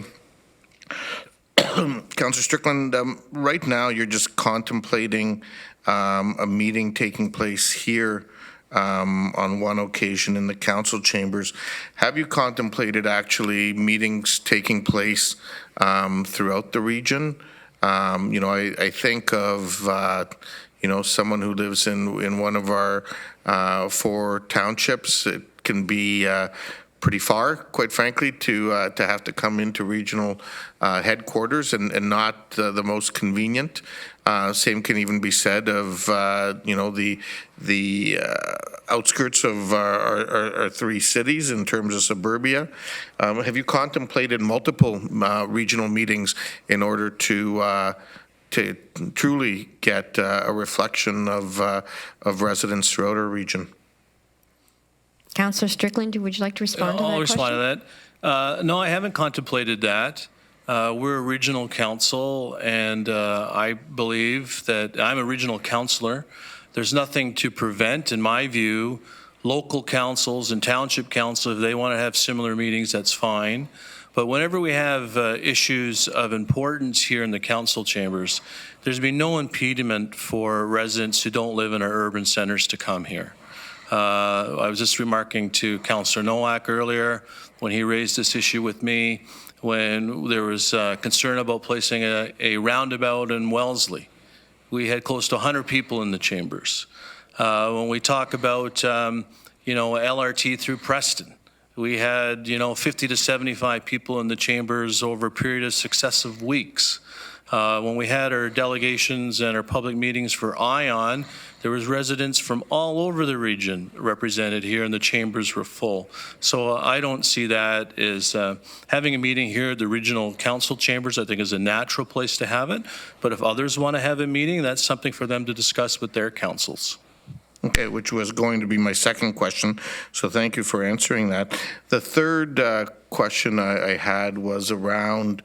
Councillor Strickland, right now you're just contemplating a meeting taking place here on one occasion in the council chambers. Have you contemplated actually meetings taking place throughout the region? I think of someone who lives in one of our 4 townships. It can be pretty far, quite frankly, to have to come into regional headquarters and not the most convenient. Same can even be said of the outskirts of our 3 cities in terms of suburbia. Have you contemplated multiple regional meetings in order to truly get a reflection of residents throughout our region? Councillor Strickland, would you like to respond to that I'll question? respond to that. No, I haven't contemplated that. We're a regional council, and I believe that I'm a regional councillor. There's nothing to prevent, in my view, local councils and township councils, if they want to have similar meetings, that's fine. But whenever we have issues of importance here in the council chambers, there's been no impediment for residents who don't live in our urban centers to come here. I was just remarking to Councillor Nowak earlier when he raised this issue with me, when there was concern about placing a roundabout in Wellesley. We had close to 100 people in the chambers. When we talk about, LRT through Preston, we had, 50 to 75 people in the chambers over a period of successive weeks. When we had our delegations and our public meetings for ION, there was residents from all over the region represented here, and the chambers were full. So I don't see that as having a meeting here at the regional council chambers. I think is a natural place to have it. But if others want to have a meeting, that's something for them to discuss with their councils. Okay, which was going to be my second question, so thank you for answering that. The third question I had was around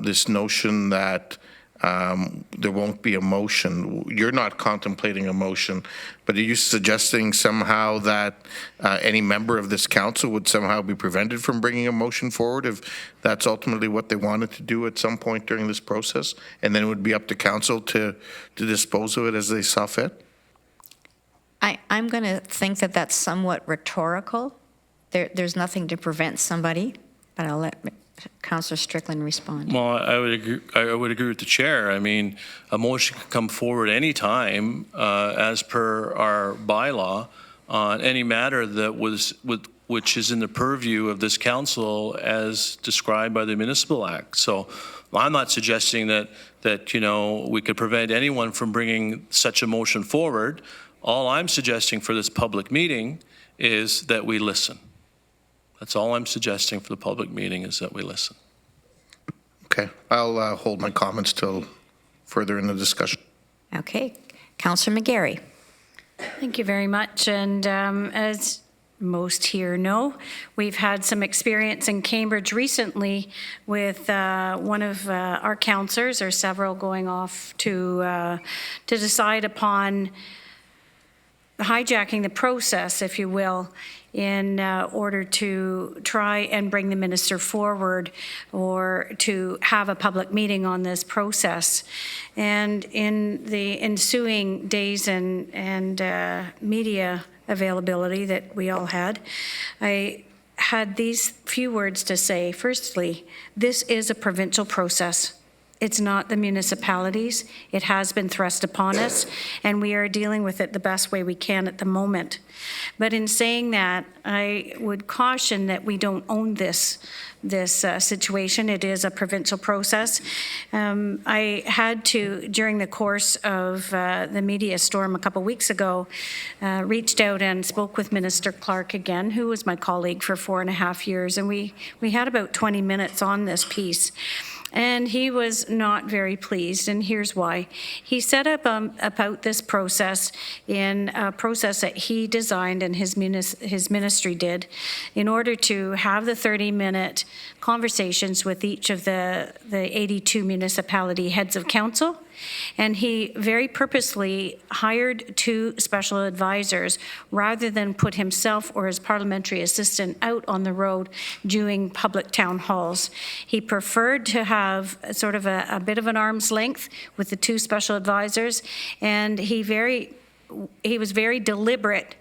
this notion that there won't be a motion. You're not contemplating a motion, but are you suggesting somehow that any member of this council would somehow be prevented from bringing a motion forward if that's ultimately what they wanted to do at some point during this process? And then it would be up to council to dispose of it as they saw fit? I'm going to think that that's somewhat rhetorical. There's nothing to prevent somebody, but I'll let Councillor Strickland respond. Well, I would agree with the chair. I mean, a motion can come forward any time, as per our bylaw, on any matter that which is in the purview of this council as described by the Municipal Act. So I'm not suggesting that we could prevent anyone from bringing such a motion forward. All I'm suggesting for this public meeting is that we listen. That's all I'm suggesting for the public meeting, is that we listen. Okay, I'll hold my comments till further in the discussion. Okay, Councillor McGarry. Thank you very much. And as most here know, we've had some experience in Cambridge recently with one of our councillors, or several, going off to decide upon hijacking the process, if you will, in order to try and bring the minister forward or to have a public meeting on this process. And in the ensuing days and media availability that we all had, I had these few words to say. Firstly, this is a provincial process. It's not the municipalities. It has been thrust upon us, and we are dealing with it the best way we can at the moment. But in saying that, I would caution that we don't own this situation. It is a provincial process. I had to, during the course of the media storm a couple weeks ago, reached out and spoke with Minister Clark again, who was my colleague for 4.5 years, and we had about 20 minutes on this piece. And he was not very pleased, and here's why. He set up about this process in a process that he designed and his ministry did in order to have the 30-minute conversations with each of the 82 municipality heads of council. And he very purposely hired 2 special advisors rather than put himself or his parliamentary assistant out on the road doing public town halls. He preferred to have sort of a bit of an arm's length with the 2 special advisors, and he was very deliberate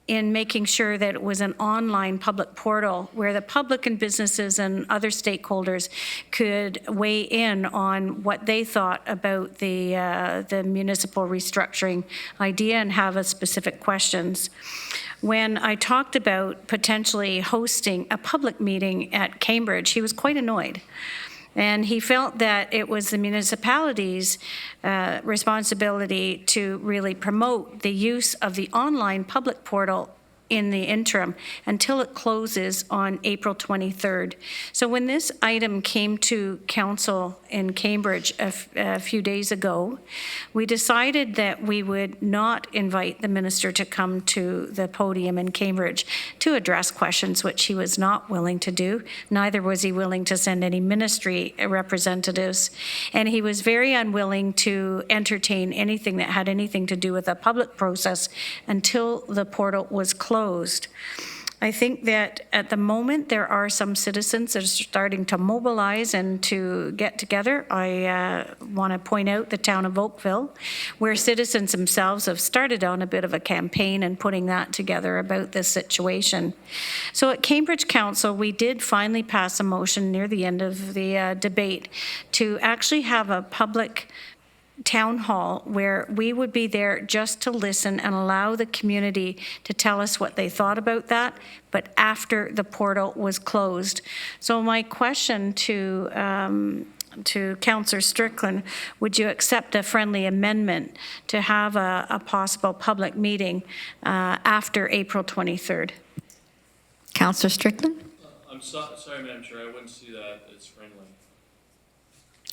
in making sure that it was an online public portal where the public and businesses and other stakeholders could weigh in on what they thought about the municipal restructuring idea and have specific questions. When I talked about potentially hosting a public meeting at Cambridge, he was quite annoyed. And he felt that it was the municipality's responsibility to really promote the use of the online public portal in the interim until it closes on April 23rd. So when this item came to council in Cambridge a few days ago, we decided that we would not invite the minister to come to the podium in Cambridge to address questions, which he was not willing to do. Neither was he willing to send any ministry representatives. And he was very unwilling to entertain anything that had anything to do with a public process until the portal was closed. I think that at the moment there are some citizens that are starting to mobilize and to get together. I want to point out the town of Oakville, where citizens themselves have started on a bit of a campaign and putting that together about this situation. So at Cambridge Council, we did finally pass a motion near the end of the debate to actually have a public town hall where we would be there just to listen and allow the community to tell us what they thought about that, but after the portal was closed. So my question to Councillor Strickland, would you accept a friendly amendment to have a possible public meeting after April 23rd? Councillor Strickland? I'm sorry, Madam Chair, I wouldn't see that as friendly.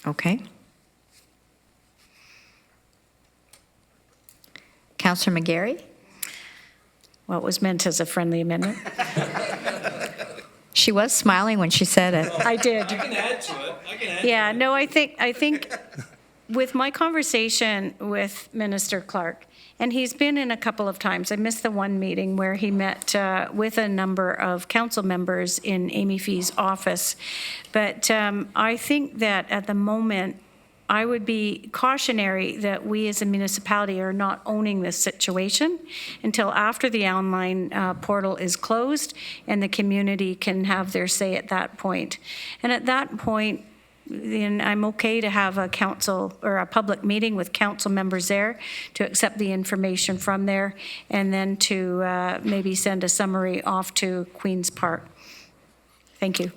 Okay. Councillor McGarry? What was meant as a friendly amendment? She was smiling when she said it. I did. I can add to it. Yeah, no, I think with my conversation with Minister Clark, and he's been in a couple of times. I missed the one meeting where he met with a number of council members in Amy Fee's office. But I think that at the moment, I would be cautionary that we as a municipality are not owning this situation until after the online portal is closed and the community can have their say at that point. And at that point, then I'm okay to have a council or a public meeting with council members there to accept the information from there and then to maybe send a summary off to Queen's Park. Thank you.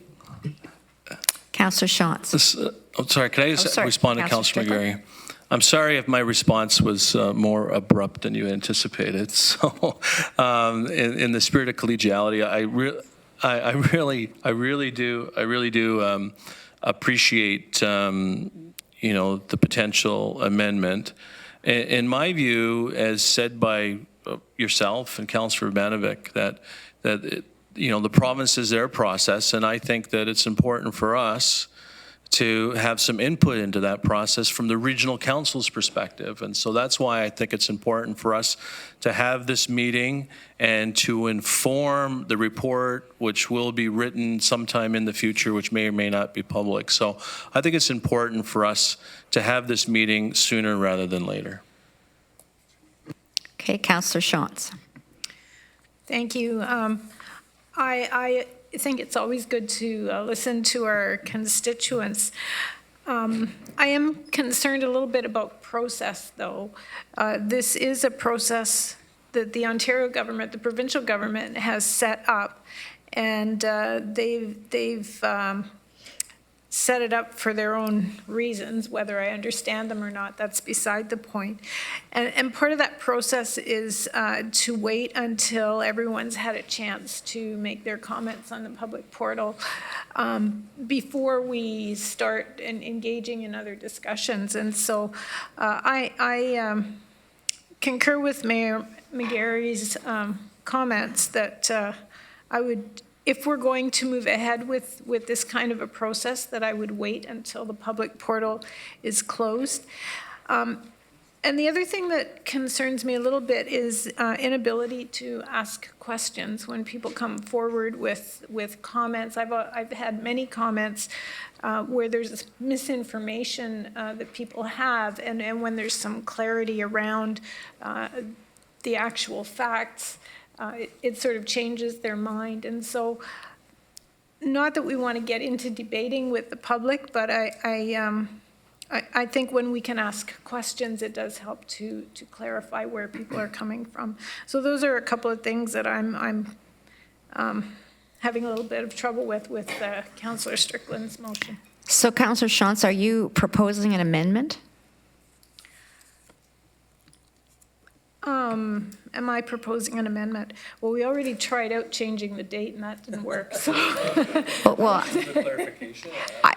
Councillor Shantz. Sorry, can I just respond to Councillor McGarry? I'm sorry if my response was more abrupt than you anticipated. So in the spirit of collegiality, I really do appreciate, the potential amendment. In my view, as said by yourself and Councillor Banovic, that the province is their process, and I think that it's important for us to have some input into that process from the regional council's perspective. And so that's why I think it's important for us to have this meeting and to inform the report, which will be written sometime in the future, which may or may not be public. So I think it's important for us to have this meeting sooner rather than later. Okay, Councillor Shantz. Thank you. I think it's always good to listen to our constituents. I am concerned a little bit about process, though. This is a process that the Ontario government, the provincial government, has set up, and they've set it up for their own reasons. Whether I understand them or not, that's beside the point. And part of that process is to wait until everyone's had a chance to make their comments on the public portal before we start engaging in other discussions. And so I concur with Mayor McGarry's comments that I would, if we're going to move ahead with this kind of a process, that I would wait until the public portal is closed. And the other thing that concerns me a little bit is inability to ask questions when people come forward with comments. I've had many comments where there's misinformation that people have, and when there's some clarity around the actual facts, it sort of changes their mind. And so, not that we want to get into debating with the public, but I think when we can ask questions, it does help to clarify where people are coming from. So those are a couple of things that I'm having a little bit of trouble with Councillor Strickland's motion. So, Councillor Shantz, are you proposing an amendment? Am I proposing an amendment? Well, we already tried out changing the date and that didn't work. So. Well,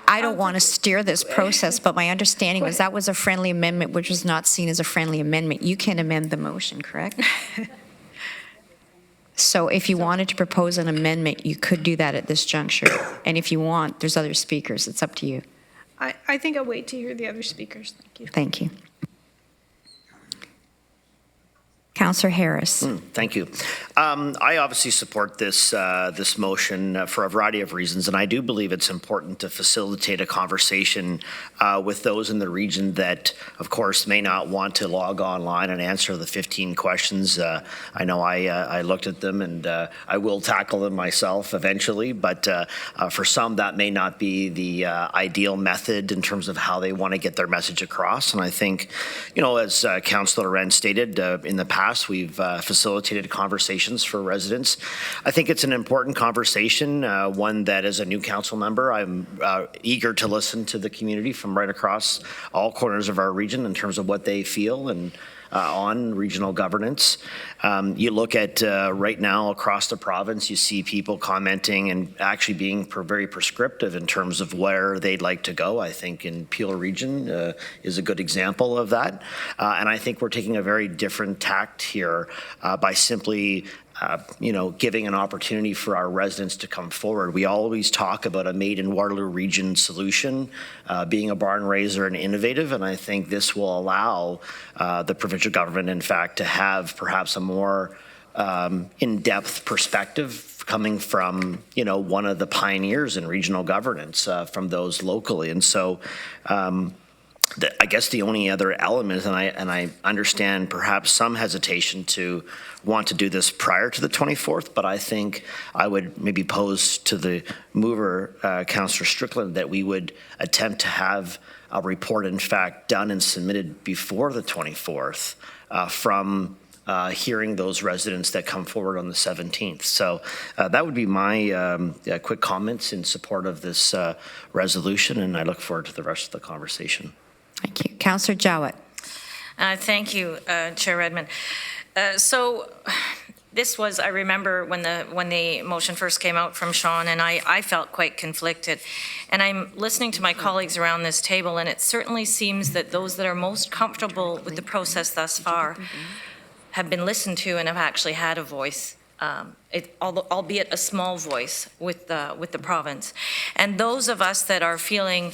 I don't want to steer this process, but my understanding was that was a friendly amendment, which was not seen as a friendly amendment. You can amend the motion, correct? So if you wanted to propose an amendment, you could do that at this juncture. And if you want, there's other speakers. It's up to you. I think I'll wait to hear the other speakers. Thank you. Thank you. Councillor Harris. Thank you. I obviously support this motion for a variety of reasons, and I do believe it's important to facilitate a conversation with those in the region that, of course, may not want to log online and answer the 15 questions. I know I looked at them, and I will tackle them myself eventually, but for some, that may not be the ideal method in terms of how they want to get their message across. And I think, as Councillor Wren stated, in the past, we've facilitated conversations for residents. I think it's an important conversation, one that as a new council member, I'm eager to listen to the community from right across all corners of our region in terms of what they feel and on regional governance. You look at right now across the province, you see people commenting and actually being very prescriptive in terms of where they'd like to go. I think in Peel region is a good example of that. And I think we're taking a very different tact here by simply giving an opportunity for our residents to come forward. We always talk about a made in Waterloo region solution, being a barn raiser and innovative, and I think this will allow the provincial government, in fact, to have perhaps a more in-depth perspective coming from, one of the pioneers in regional governance, from those locally. And so I guess the only other element, and I understand perhaps some hesitation to want to do this prior to the 24th, but I think I would maybe pose to the mover, Councillor Strickland, that we would attempt to have a report, in fact, done and submitted before the 24th from hearing those residents that come forward on the 17th. So that would be my quick comments in support of this resolution, and I look forward to the rest of the conversation. Thank you. Councillor Jowett. Thank you, Chair Redmond. So this was, I remember when the motion first came out from Sean, and I felt quite conflicted. And I'm listening to my colleagues around this table, and it certainly seems that those that are most comfortable with the process thus far have been listened to and have actually had a voice, albeit a small voice with the province. And those of us that are feeling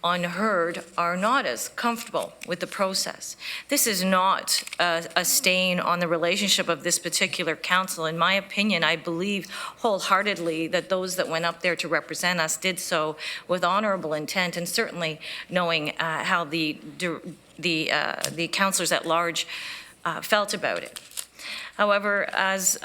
unheard are not as comfortable with the process. This is not a stain on the relationship of this particular council. In my opinion, I believe wholeheartedly that those that went up there to represent us did so with honorable intent, and certainly knowing how the councillors at large felt about it. However, as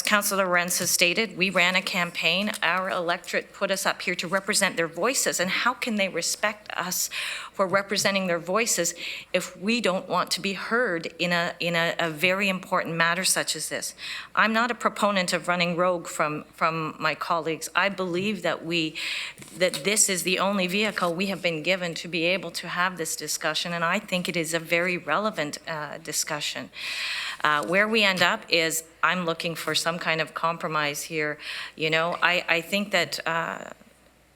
Councillor Rentz has stated, we ran a campaign. Our electorate put us up here to represent their voices, and how can they respect us for representing their voices if we don't want to be heard in a very important matter such as this? I'm not a proponent of running rogue from my colleagues. I believe that this is the only vehicle we have been given to be able to have this discussion, and I think it is a very relevant discussion. Where we end up is I'm looking for some kind of compromise here. I think that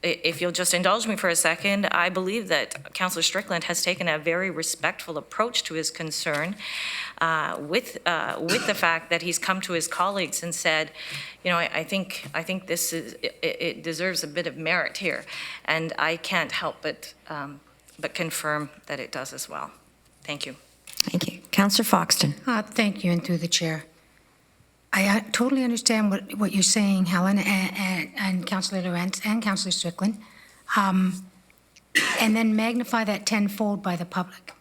if you'll just indulge me for a second, I believe that Councillor Strickland has taken a very respectful approach to his concern with the fact that he's come to his colleagues and said, I think this it deserves a bit of merit here, and I can't help but confirm that it does as well. Thank you. Thank you. Councillor Foxton. Thank you, and through the chair. I totally understand what you're saying, Helen, and Councillor Lorentz and Councillor Strickland, and then magnify that tenfold by the public.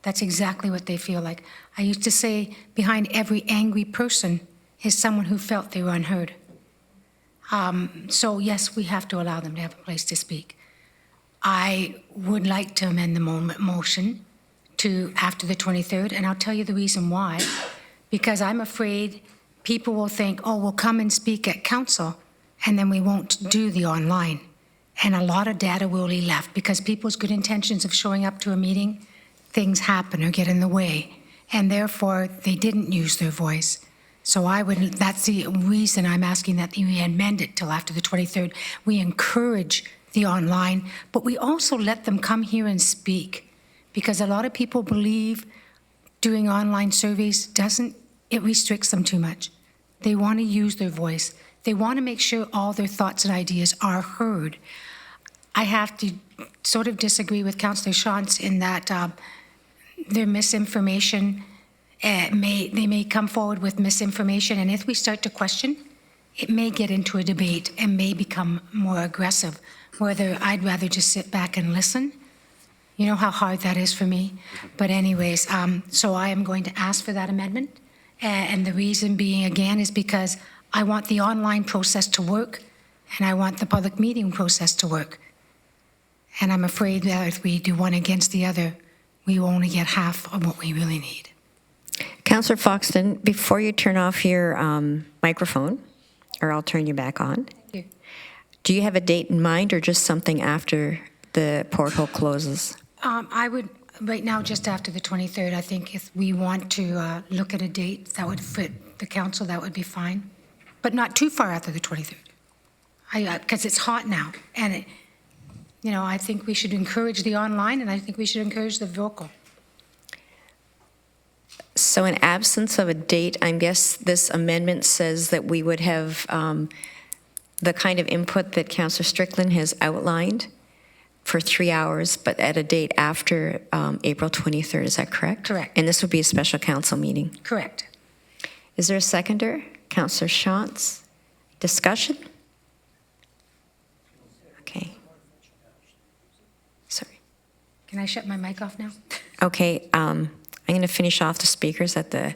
That's exactly what they feel like. I used to say behind every angry person is someone who felt they were unheard. So yes, we have to allow them to have a place to speak. I would like to amend the motion to after the 23rd, and I'll tell you the reason why. Because I'm afraid people will think, oh, we'll come and speak at council, and then we won't do the online. And a lot of data will be left because people's good intentions of showing up to a meeting, things happen or get in the way, and therefore they didn't use their voice. So that's the reason I'm asking that we amend it till after the 23rd. We encourage the online, but we also let them come here and speak. Because a lot of people believe doing online surveys it restricts them too much. They want to use their voice. They want to make sure all their thoughts and ideas are heard. I have to sort of disagree with Councillor Shantz in that their misinformation, they may come forward with misinformation, and if we start to question, it may get into a debate and may become more aggressive, whether I'd rather just sit back and listen. You know how hard that is for me? But anyways, so I am going to ask for that amendment. And the reason being, again, is because I want the online process to work, and I want the public meeting process to work. And I'm afraid that if we do one against the other, we will only get half of what we really need. Councillor Foxton, before you turn off your microphone, or I'll turn you back on, Thank you. Do you have a date in mind, or just something after the porthole closes? I would, right now, just after the 23rd, I think if we want to look at a date that would fit the council, that would be fine. But not too far after the 23rd. Because it's hot now. And, I think we should encourage the online, and I think we should encourage the vocal. So in absence of a date, I guess this amendment says that we would have the kind of input that Councillor Strickland has outlined for 3 hours, but at a date after April 23rd, is that correct? Correct. And this would be a special council meeting? Correct. Is there a seconder? Councillor Shantz. Discussion? Okay. Sorry. Can I shut my mic off now? Okay, I'm going to finish off the speakers at the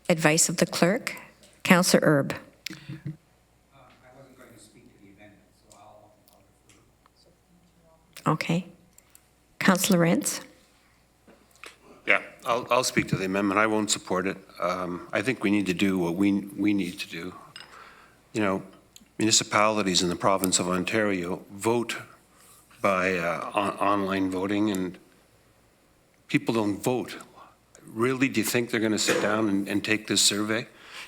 advice of the clerk. Councillor Erb. Okay. Councillor Rentz? Yeah, I'll speak to the amendment. I won't support it. I think we need to do what we need to do. You know, municipalities in the province of Ontario vote by online voting, and people don't vote. Really, do you think they're going to sit down and take this survey?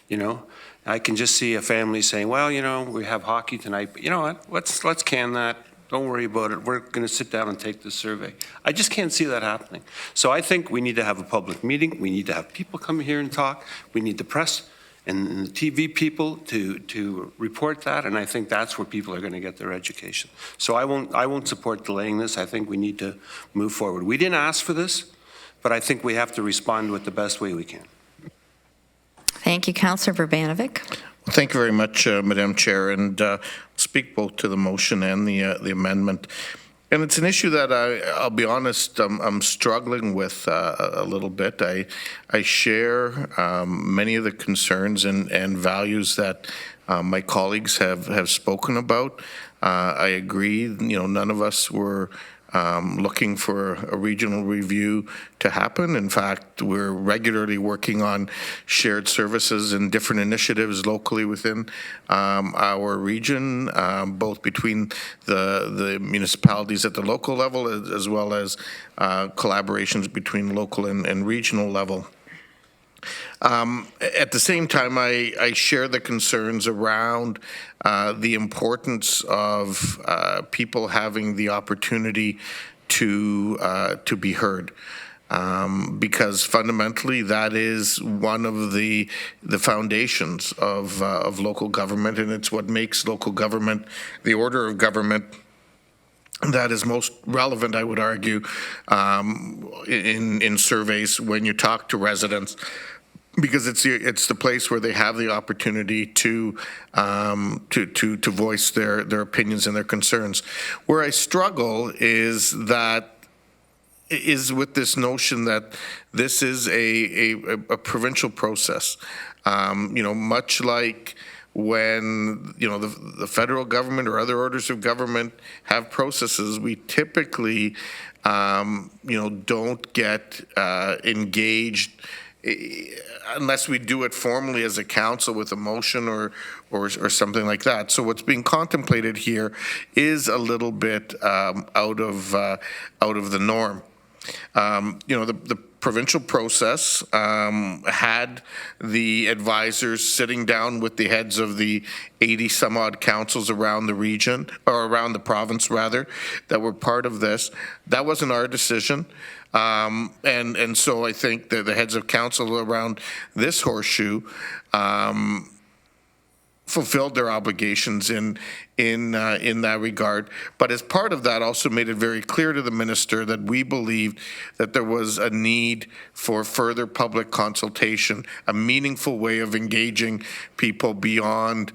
You know, I can just see a family saying, well, you know, we have hockey tonight, but you know what, let's can that. Don't worry about it. We're going to sit down and take this survey. I just can't see that happening. So I think we need to have a public meeting. We need to have people come here and talk. We need the press and the TV people to report that, and I think that's where people are going to get their education. So I won't support delaying this. I think we need to move forward. We didn't ask for this, but I think we have to respond with the best way we can. Thank you, Councillor Verbanovic. Thank you very much, Madam Chair, and speak both to the motion and the amendment. And it's an issue that I'll be honest, I'm struggling with a little bit. I share many of the concerns and values that my colleagues have spoken about. I agree, you know, none of us were looking for a regional review to happen. In fact, we're regularly working on shared services and different initiatives locally within our region, both between the municipalities at the local level as well as collaborations between local and regional level. At the same time, I share the concerns around the importance of people having the opportunity to be heard. Because fundamentally that is one of the foundations of local government, and it's what makes local government the order of government that is most relevant, I would argue, in surveys when you talk to residents, because it's the place where they have the opportunity to voice their opinions and their concerns. Where I struggle is with this notion that this is a provincial process. You know, much like when, you know, the federal government or other orders of government have processes, we typically, you know, don't get engaged unless we do it formally as a council with a motion or something like that. So what's being contemplated here is a little bit out of the norm. You know, the provincial process had the advisors sitting down with the heads of the 80 some odd councils around the region, or around the province rather, that were part of this. That wasn't our decision. And so I think that the heads of council around this horseshoe fulfilled their obligations in that regard. But as part of that, also made it very clear to the minister that we believed that there was a need for further public consultation, a meaningful way of engaging people beyond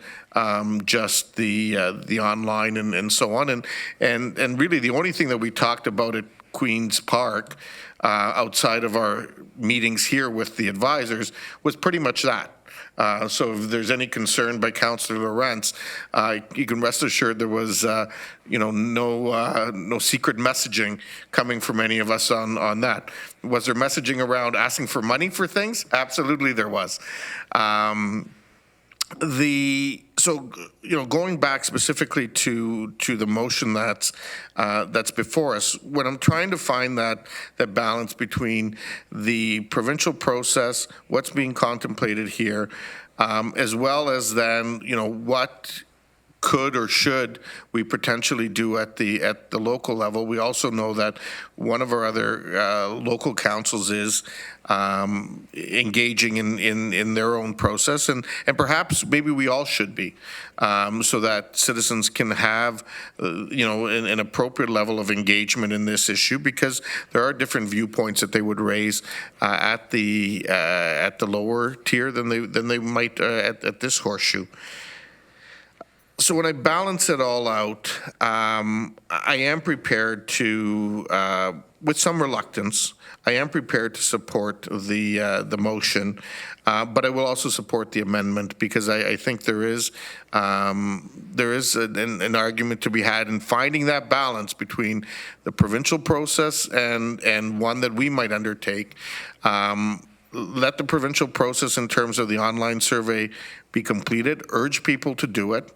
just the online and so on. And really the only thing that we talked about at Queen's Park outside of our meetings here with the advisors was pretty much that. So if there's any concern by Councillor Lawrence, you can rest assured there was, you know, no secret messaging coming from any of us on that. Was there messaging around asking for money for things? Absolutely, there was. So, you know, going back specifically to the motion that's before us, when I'm trying to find that balance between the provincial process, what's being contemplated here, as well as then, you know, what could or should we potentially do at the local level. We also know that one of our other local councils is engaging in their own process, and perhaps maybe we all should be, so that citizens can have an appropriate level of engagement in this issue, because there are different viewpoints that they would raise at the lower tier than they might at this horseshoe. So when I balance it all out, I am prepared to, with some reluctance, I am prepared to support the motion, but I will also support the amendment, because I think there is an argument to be had in finding that balance between the provincial process and one that we might undertake. Let the provincial process in terms of the online survey be completed, urge people to do it,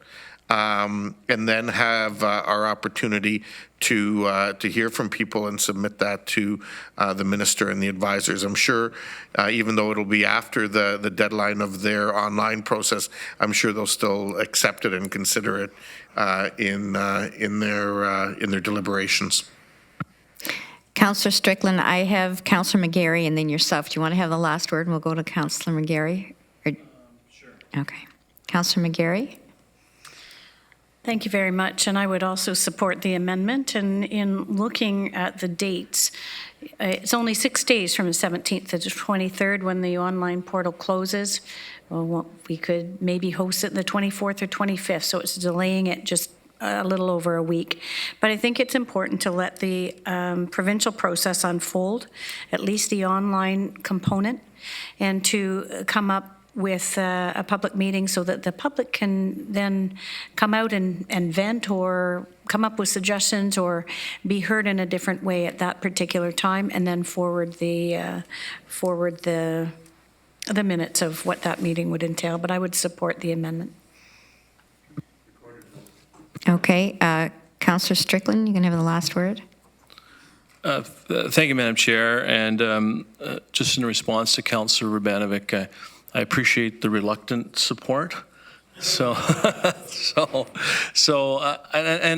and then have our opportunity to hear from people and submit that to the minister and the advisors. I'm sure, even though it'll be after the deadline of their online process, I'm sure they'll still accept it and consider it in their deliberations. Councillor Strickland, I have Councillor McGarry and then yourself. Do you want to have the last word? And we'll go to Councillor McGarry. Sure. Okay. Councillor McGarry? Thank you very much, and I would also support the amendment. And in looking at the dates, it's only 6 days from the 17th to the 23rd when the online portal closes. Well, we could maybe host it the 24th or 25th, so it's delaying it just a little over a week. But I think it's important to let the provincial process unfold, at least the online component, and to come up with a public meeting so that the public can then come out and vent or come up with suggestions or be heard in a different way at that particular time, and then forward the minutes of what that meeting would entail. But I would support the amendment. Okay. Councillor Strickland, you can have the last word. Thank you, Madam Chair. And just in response to Councillor Urbanovic, I appreciate the reluctant support. And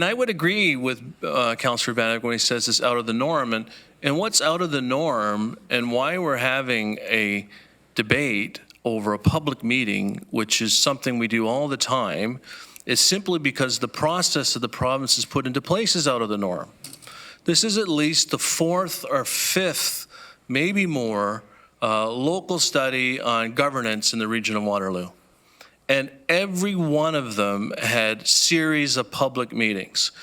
I would agree with Councillor Urbanovic when he says it's out of the norm. And what's out of the norm and why we're having a debate over a public meeting, which is something we do all the time, is simply because the process that the province has put into place is out of the norm. This is at least the 4th or 5th, maybe more, local study on governance in the region of Waterloo. And every one of them had series of public meetings.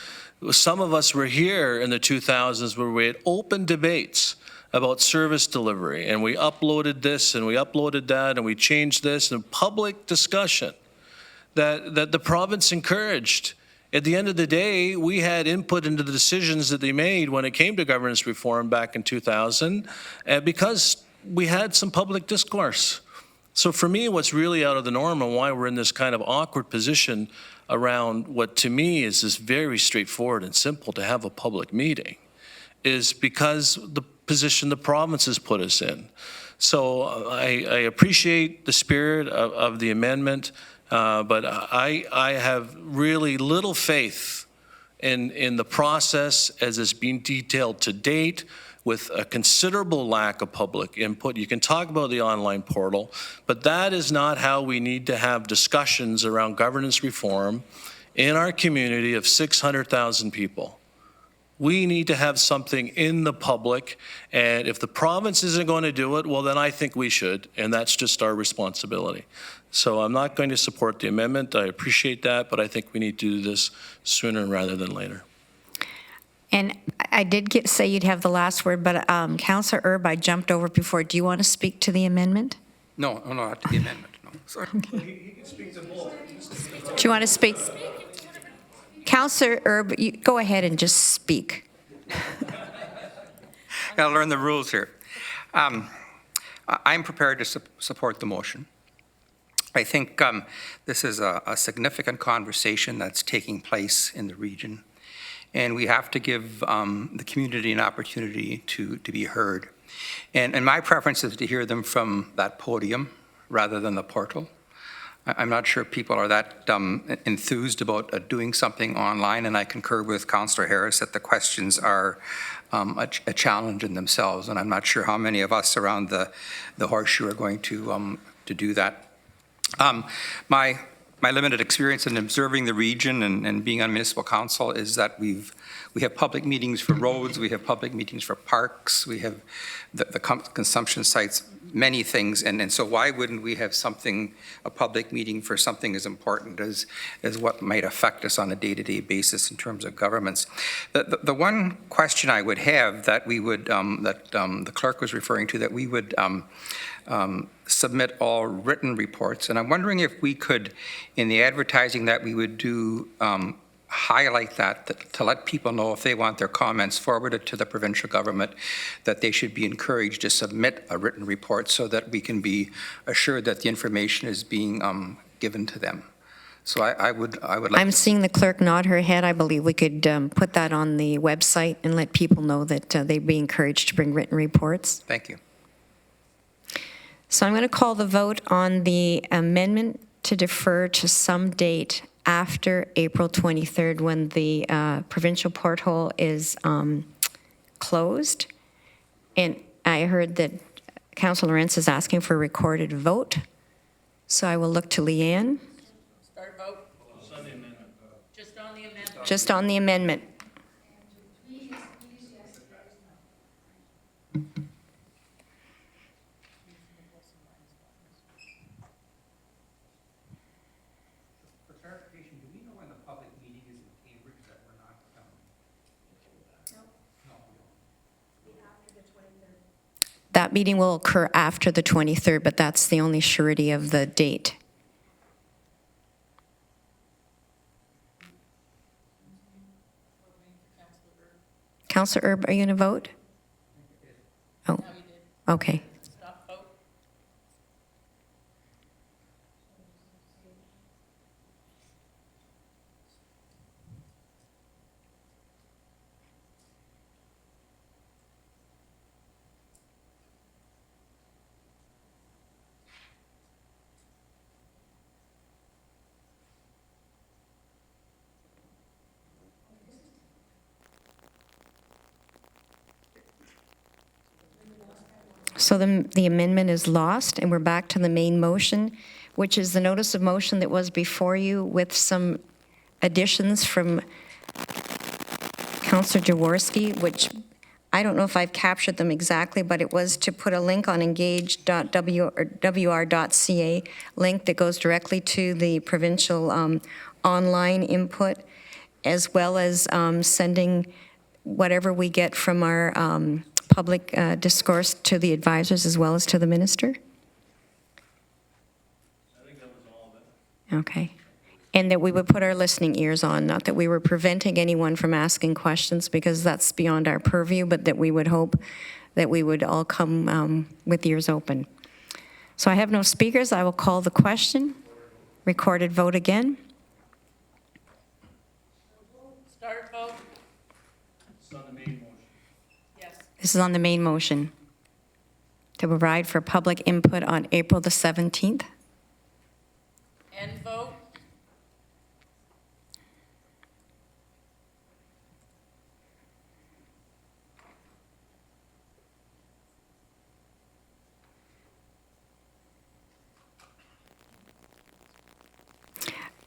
Some of us were here in the 2000s where we had open debates about service delivery, and we uploaded this and we uploaded that and we changed this, and public discussion that the province encouraged. At the end of the day, we had input into the decisions that they made when it came to governance reform back in 2000, because we had some public discourse. So for me, what's really out of the norm and why we're in this kind of awkward position around what to me is this very straightforward and simple to have a public meeting is because the position the province has put us in. So I appreciate the spirit of the amendment, but I have really little faith in the process as it's been detailed to date, with a considerable lack of public input. You can talk about the online portal, but that is not how we need to have discussions around governance reform in our community of 600,000 people. We need to have something in the public, and if the province isn't going to do it, well, then I think we should, and that's just our responsibility. So I'm not going to support the amendment. I appreciate that, but I think we need to do this sooner rather than later. And I did say you'd have the last word, but Councillor Erb, I jumped over before. Do you want to speak to the amendment? No, not to the amendment. No, sorry. Okay. He can speak to both. Do you want to speak? Councillor Erb, you go ahead and just speak. I'll learn the rules here. I'm prepared to support the motion. I think this is a significant conversation that's taking place in the region. And we have to give the community an opportunity to be heard. And my preference is to hear them from that podium rather than the portal. I'm not sure people are that enthused about doing something online, and I concur with Councillor Harris that the questions are a challenge in themselves, and I'm not sure how many of us around the horseshoe are going to do that. My limited experience in observing the region and being on municipal council is that we have public meetings for roads, we have public meetings for parks, we have the consumption sites, many things, and so why wouldn't we have a public meeting for something as important as what might affect us on a day-to-day basis in terms of governments? The one question I would have that we would, the clerk was referring to, that we would submit all written reports, and I'm wondering if we could, in the advertising that we would do, highlight that to let people know if they want their comments forwarded to the provincial government, that they should be encouraged to submit a written report so that we can be assured that the information is being given to them. So I would like. I'm seeing the clerk nod her head. I believe we could put that on the website and let people know that they'd be encouraged to bring written reports. Thank you. So I'm going to call the vote on the amendment to defer to some date after April 23rd when the provincial porthole is closed. And I heard that Councillor Lawrence is asking for a recorded vote. So I will look to Leanne. Start vote. Just on the amendment. Just on the amendment. That meeting will occur after the 23rd, but that's the only surety of the date. Councillor Earl, are you going to vote? Oh, okay. So the amendment is lost, and we're back to the main motion, which is the notice of motion that was before you with some additions from Councillor Jaworski, which I don't know if I've captured them exactly, but it was to put a link on engage.wr.ca link that goes directly to the provincial online input, as well as sending whatever we get from our public discourse to the advisors as well as to the minister? I think that was all of it. Okay. And that we would put our listening ears on, not that we were preventing anyone from asking questions because that's beyond our purview, but that we would hope that we would all come with ears open. So I have no speakers. I will call the question. Recorded vote again. Start vote. It's on the main motion. Yes. This is on the main motion to provide for public input on April the 17th. End vote.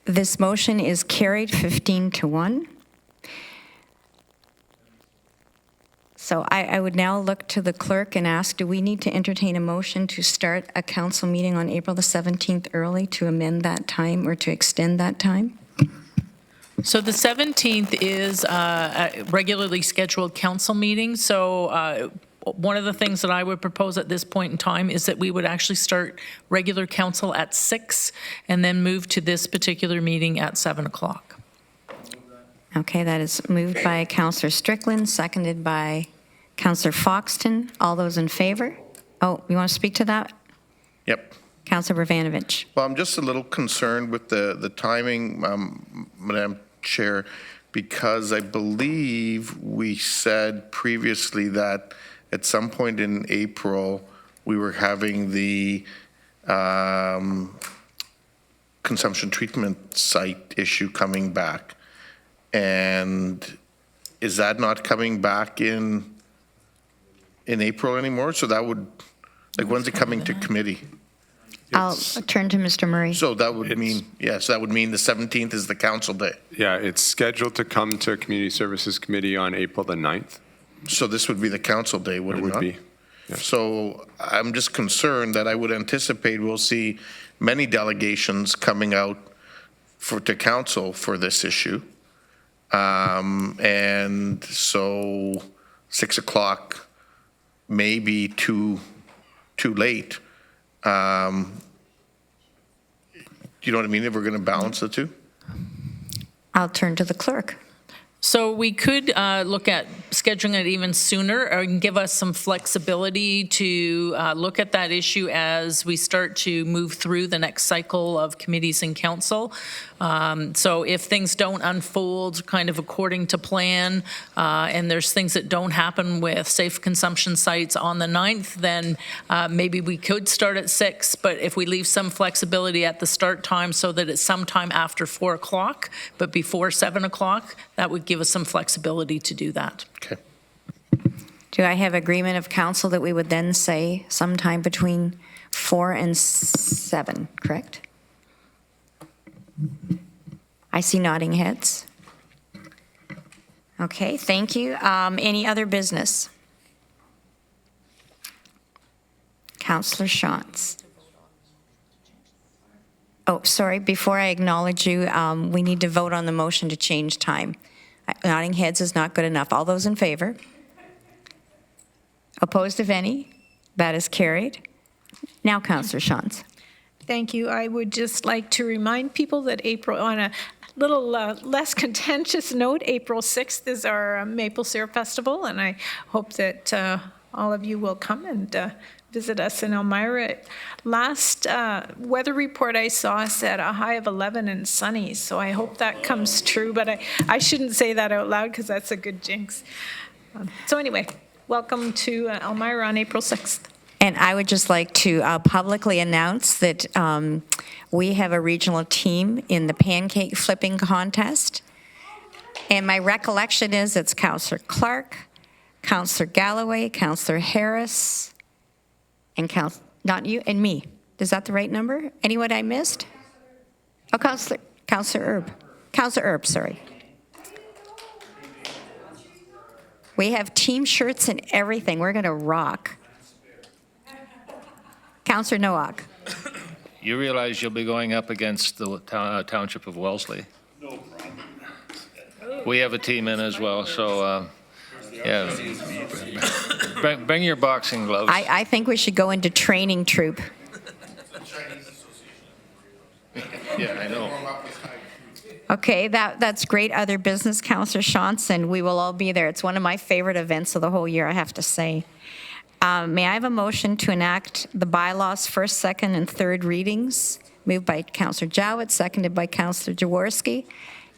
This motion is carried 15-1. So I would now look to the clerk and ask, do we need to entertain a motion to start a council meeting on April the 17th early to amend that time or to extend that time? So the 17th is a regularly scheduled council meeting. So one of the things that I would propose at this point in time is that we would actually start regular council at 6 and then move to this particular meeting at 7 o'clock. Okay, that is moved by Councillor Strickland, seconded by Councillor Foxton. All those in favor? Oh, you want to speak to that? Yep. Councillor Ravanovich. Well, I'm just a little concerned with the timing, Madam Chair, because I believe we said previously that at some point in April, we were having the consumption treatment site issue coming back. And is that not coming back in April anymore? So that would, like, when's it coming to committee? I'll turn to Mr. Murray. So that would mean, yes, that would mean the 17th is the council day. Yeah, it's scheduled to come to Community Services Committee on April the 9th. So this would be the council day, would it not? It would be. Yeah. So I'm just concerned that I would anticipate we'll see many delegations coming out to council for this issue. And so 6 o'clock may be too late. Do you know what I mean? If we're going to balance the two? I'll turn to the clerk. So we could look at scheduling it even sooner and give us some flexibility to look at that issue as we start to move through the next cycle of committees and council. So if things don't unfold kind of according to plan and there's things that don't happen with safe consumption sites on the 9th, then maybe we could start at 6, but if we leave some flexibility at the start time so that it's sometime after 4 o'clock, but before 7 o'clock, that would give us some flexibility to do that. Okay. Do I have agreement of council that we would then say sometime between 4 and 7, correct? I see nodding heads. Okay, thank you. Any other business? Councillor Shantz. Oh, sorry, before I acknowledge you, we need to vote on the motion to change time. Nodding heads is not good enough. All those in favor? Opposed, if any? That is carried. Now, Councillor Shantz. Thank you. I would just like to remind people that April, on a little less contentious note, April 6th is our Maple Syrup Festival, and I hope that all of you will come and visit us in Elmira. Last weather report I saw said a high of 11 and sunny, so I hope that comes true, but I shouldn't say that out loud because that's a good jinx. So anyway, welcome to Elmira on April 6th. And I would just like to publicly announce that we have a regional team in the pancake flipping contest. And my recollection is it's Councillor Clark, Councillor Galloway, Councillor Harris, and not you, and me. Is that the right number? Anyone I missed? Oh, Councillor Erb. Councillor Erb, sorry. We have team shirts and everything. We're going to rock. Councillor Nowak. You realize you'll be going up against the Township of Wellesley? No problem. We have a team in as well, so yeah. Bring your boxing gloves. I think we should go into training troop. Yeah, I know. Okay, that's great other business, Councillor Shantz, and we will all be there. It's one of my favorite events of the whole year, I have to say. May I have a motion to enact the bylaws first, second, and third readings? Moved by Councillor Jowett, seconded by Councillor Jaworski.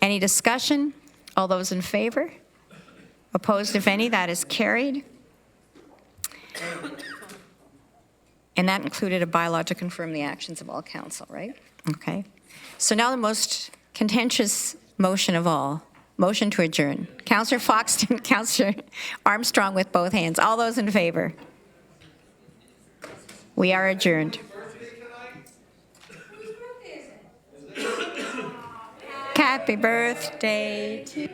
Any discussion? All those in favor? Opposed, if any? That is carried. And that included a bylaw to confirm the actions of all council, right? Okay. So now the most contentious motion of all. Motion to adjourn. Councillor Foxton, Councillor Armstrong with both hands. All those in favor? We are adjourned. Happy birthday to you.